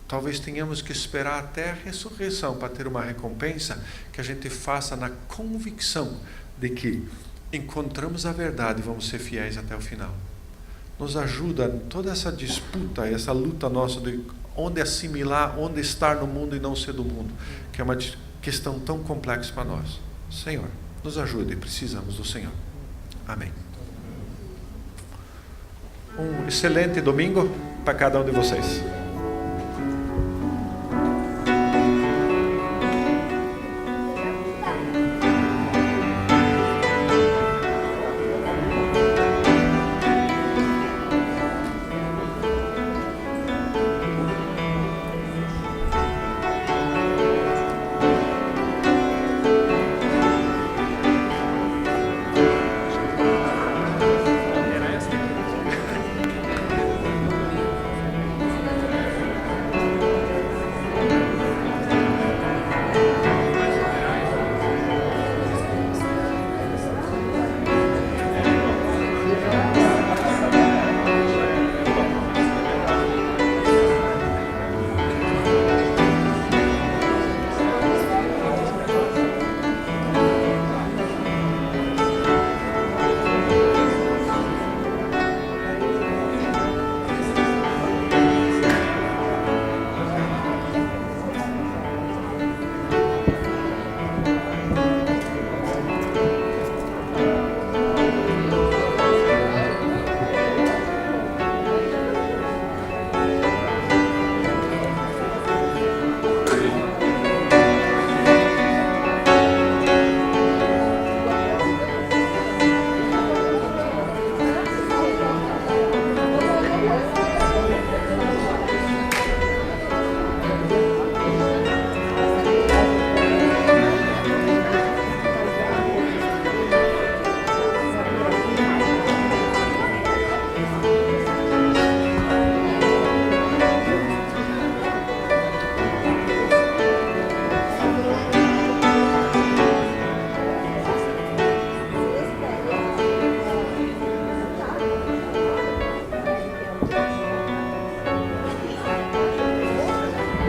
Speaker 3: talvez tenhamos que esperar até a ressurreição para ter uma recompensa, que a gente faça na convicção de que encontramos a verdade e vamos ser fiéis até o final. Nos ajuda em toda essa disputa, essa luta nossa de onde assimilar, onde estar no mundo e não ser do mundo, que é uma questão tão complexa para nós. Senhor, nos ajude, precisamos do Senhor. Amém. Um excelente domingo para cada um de vocês.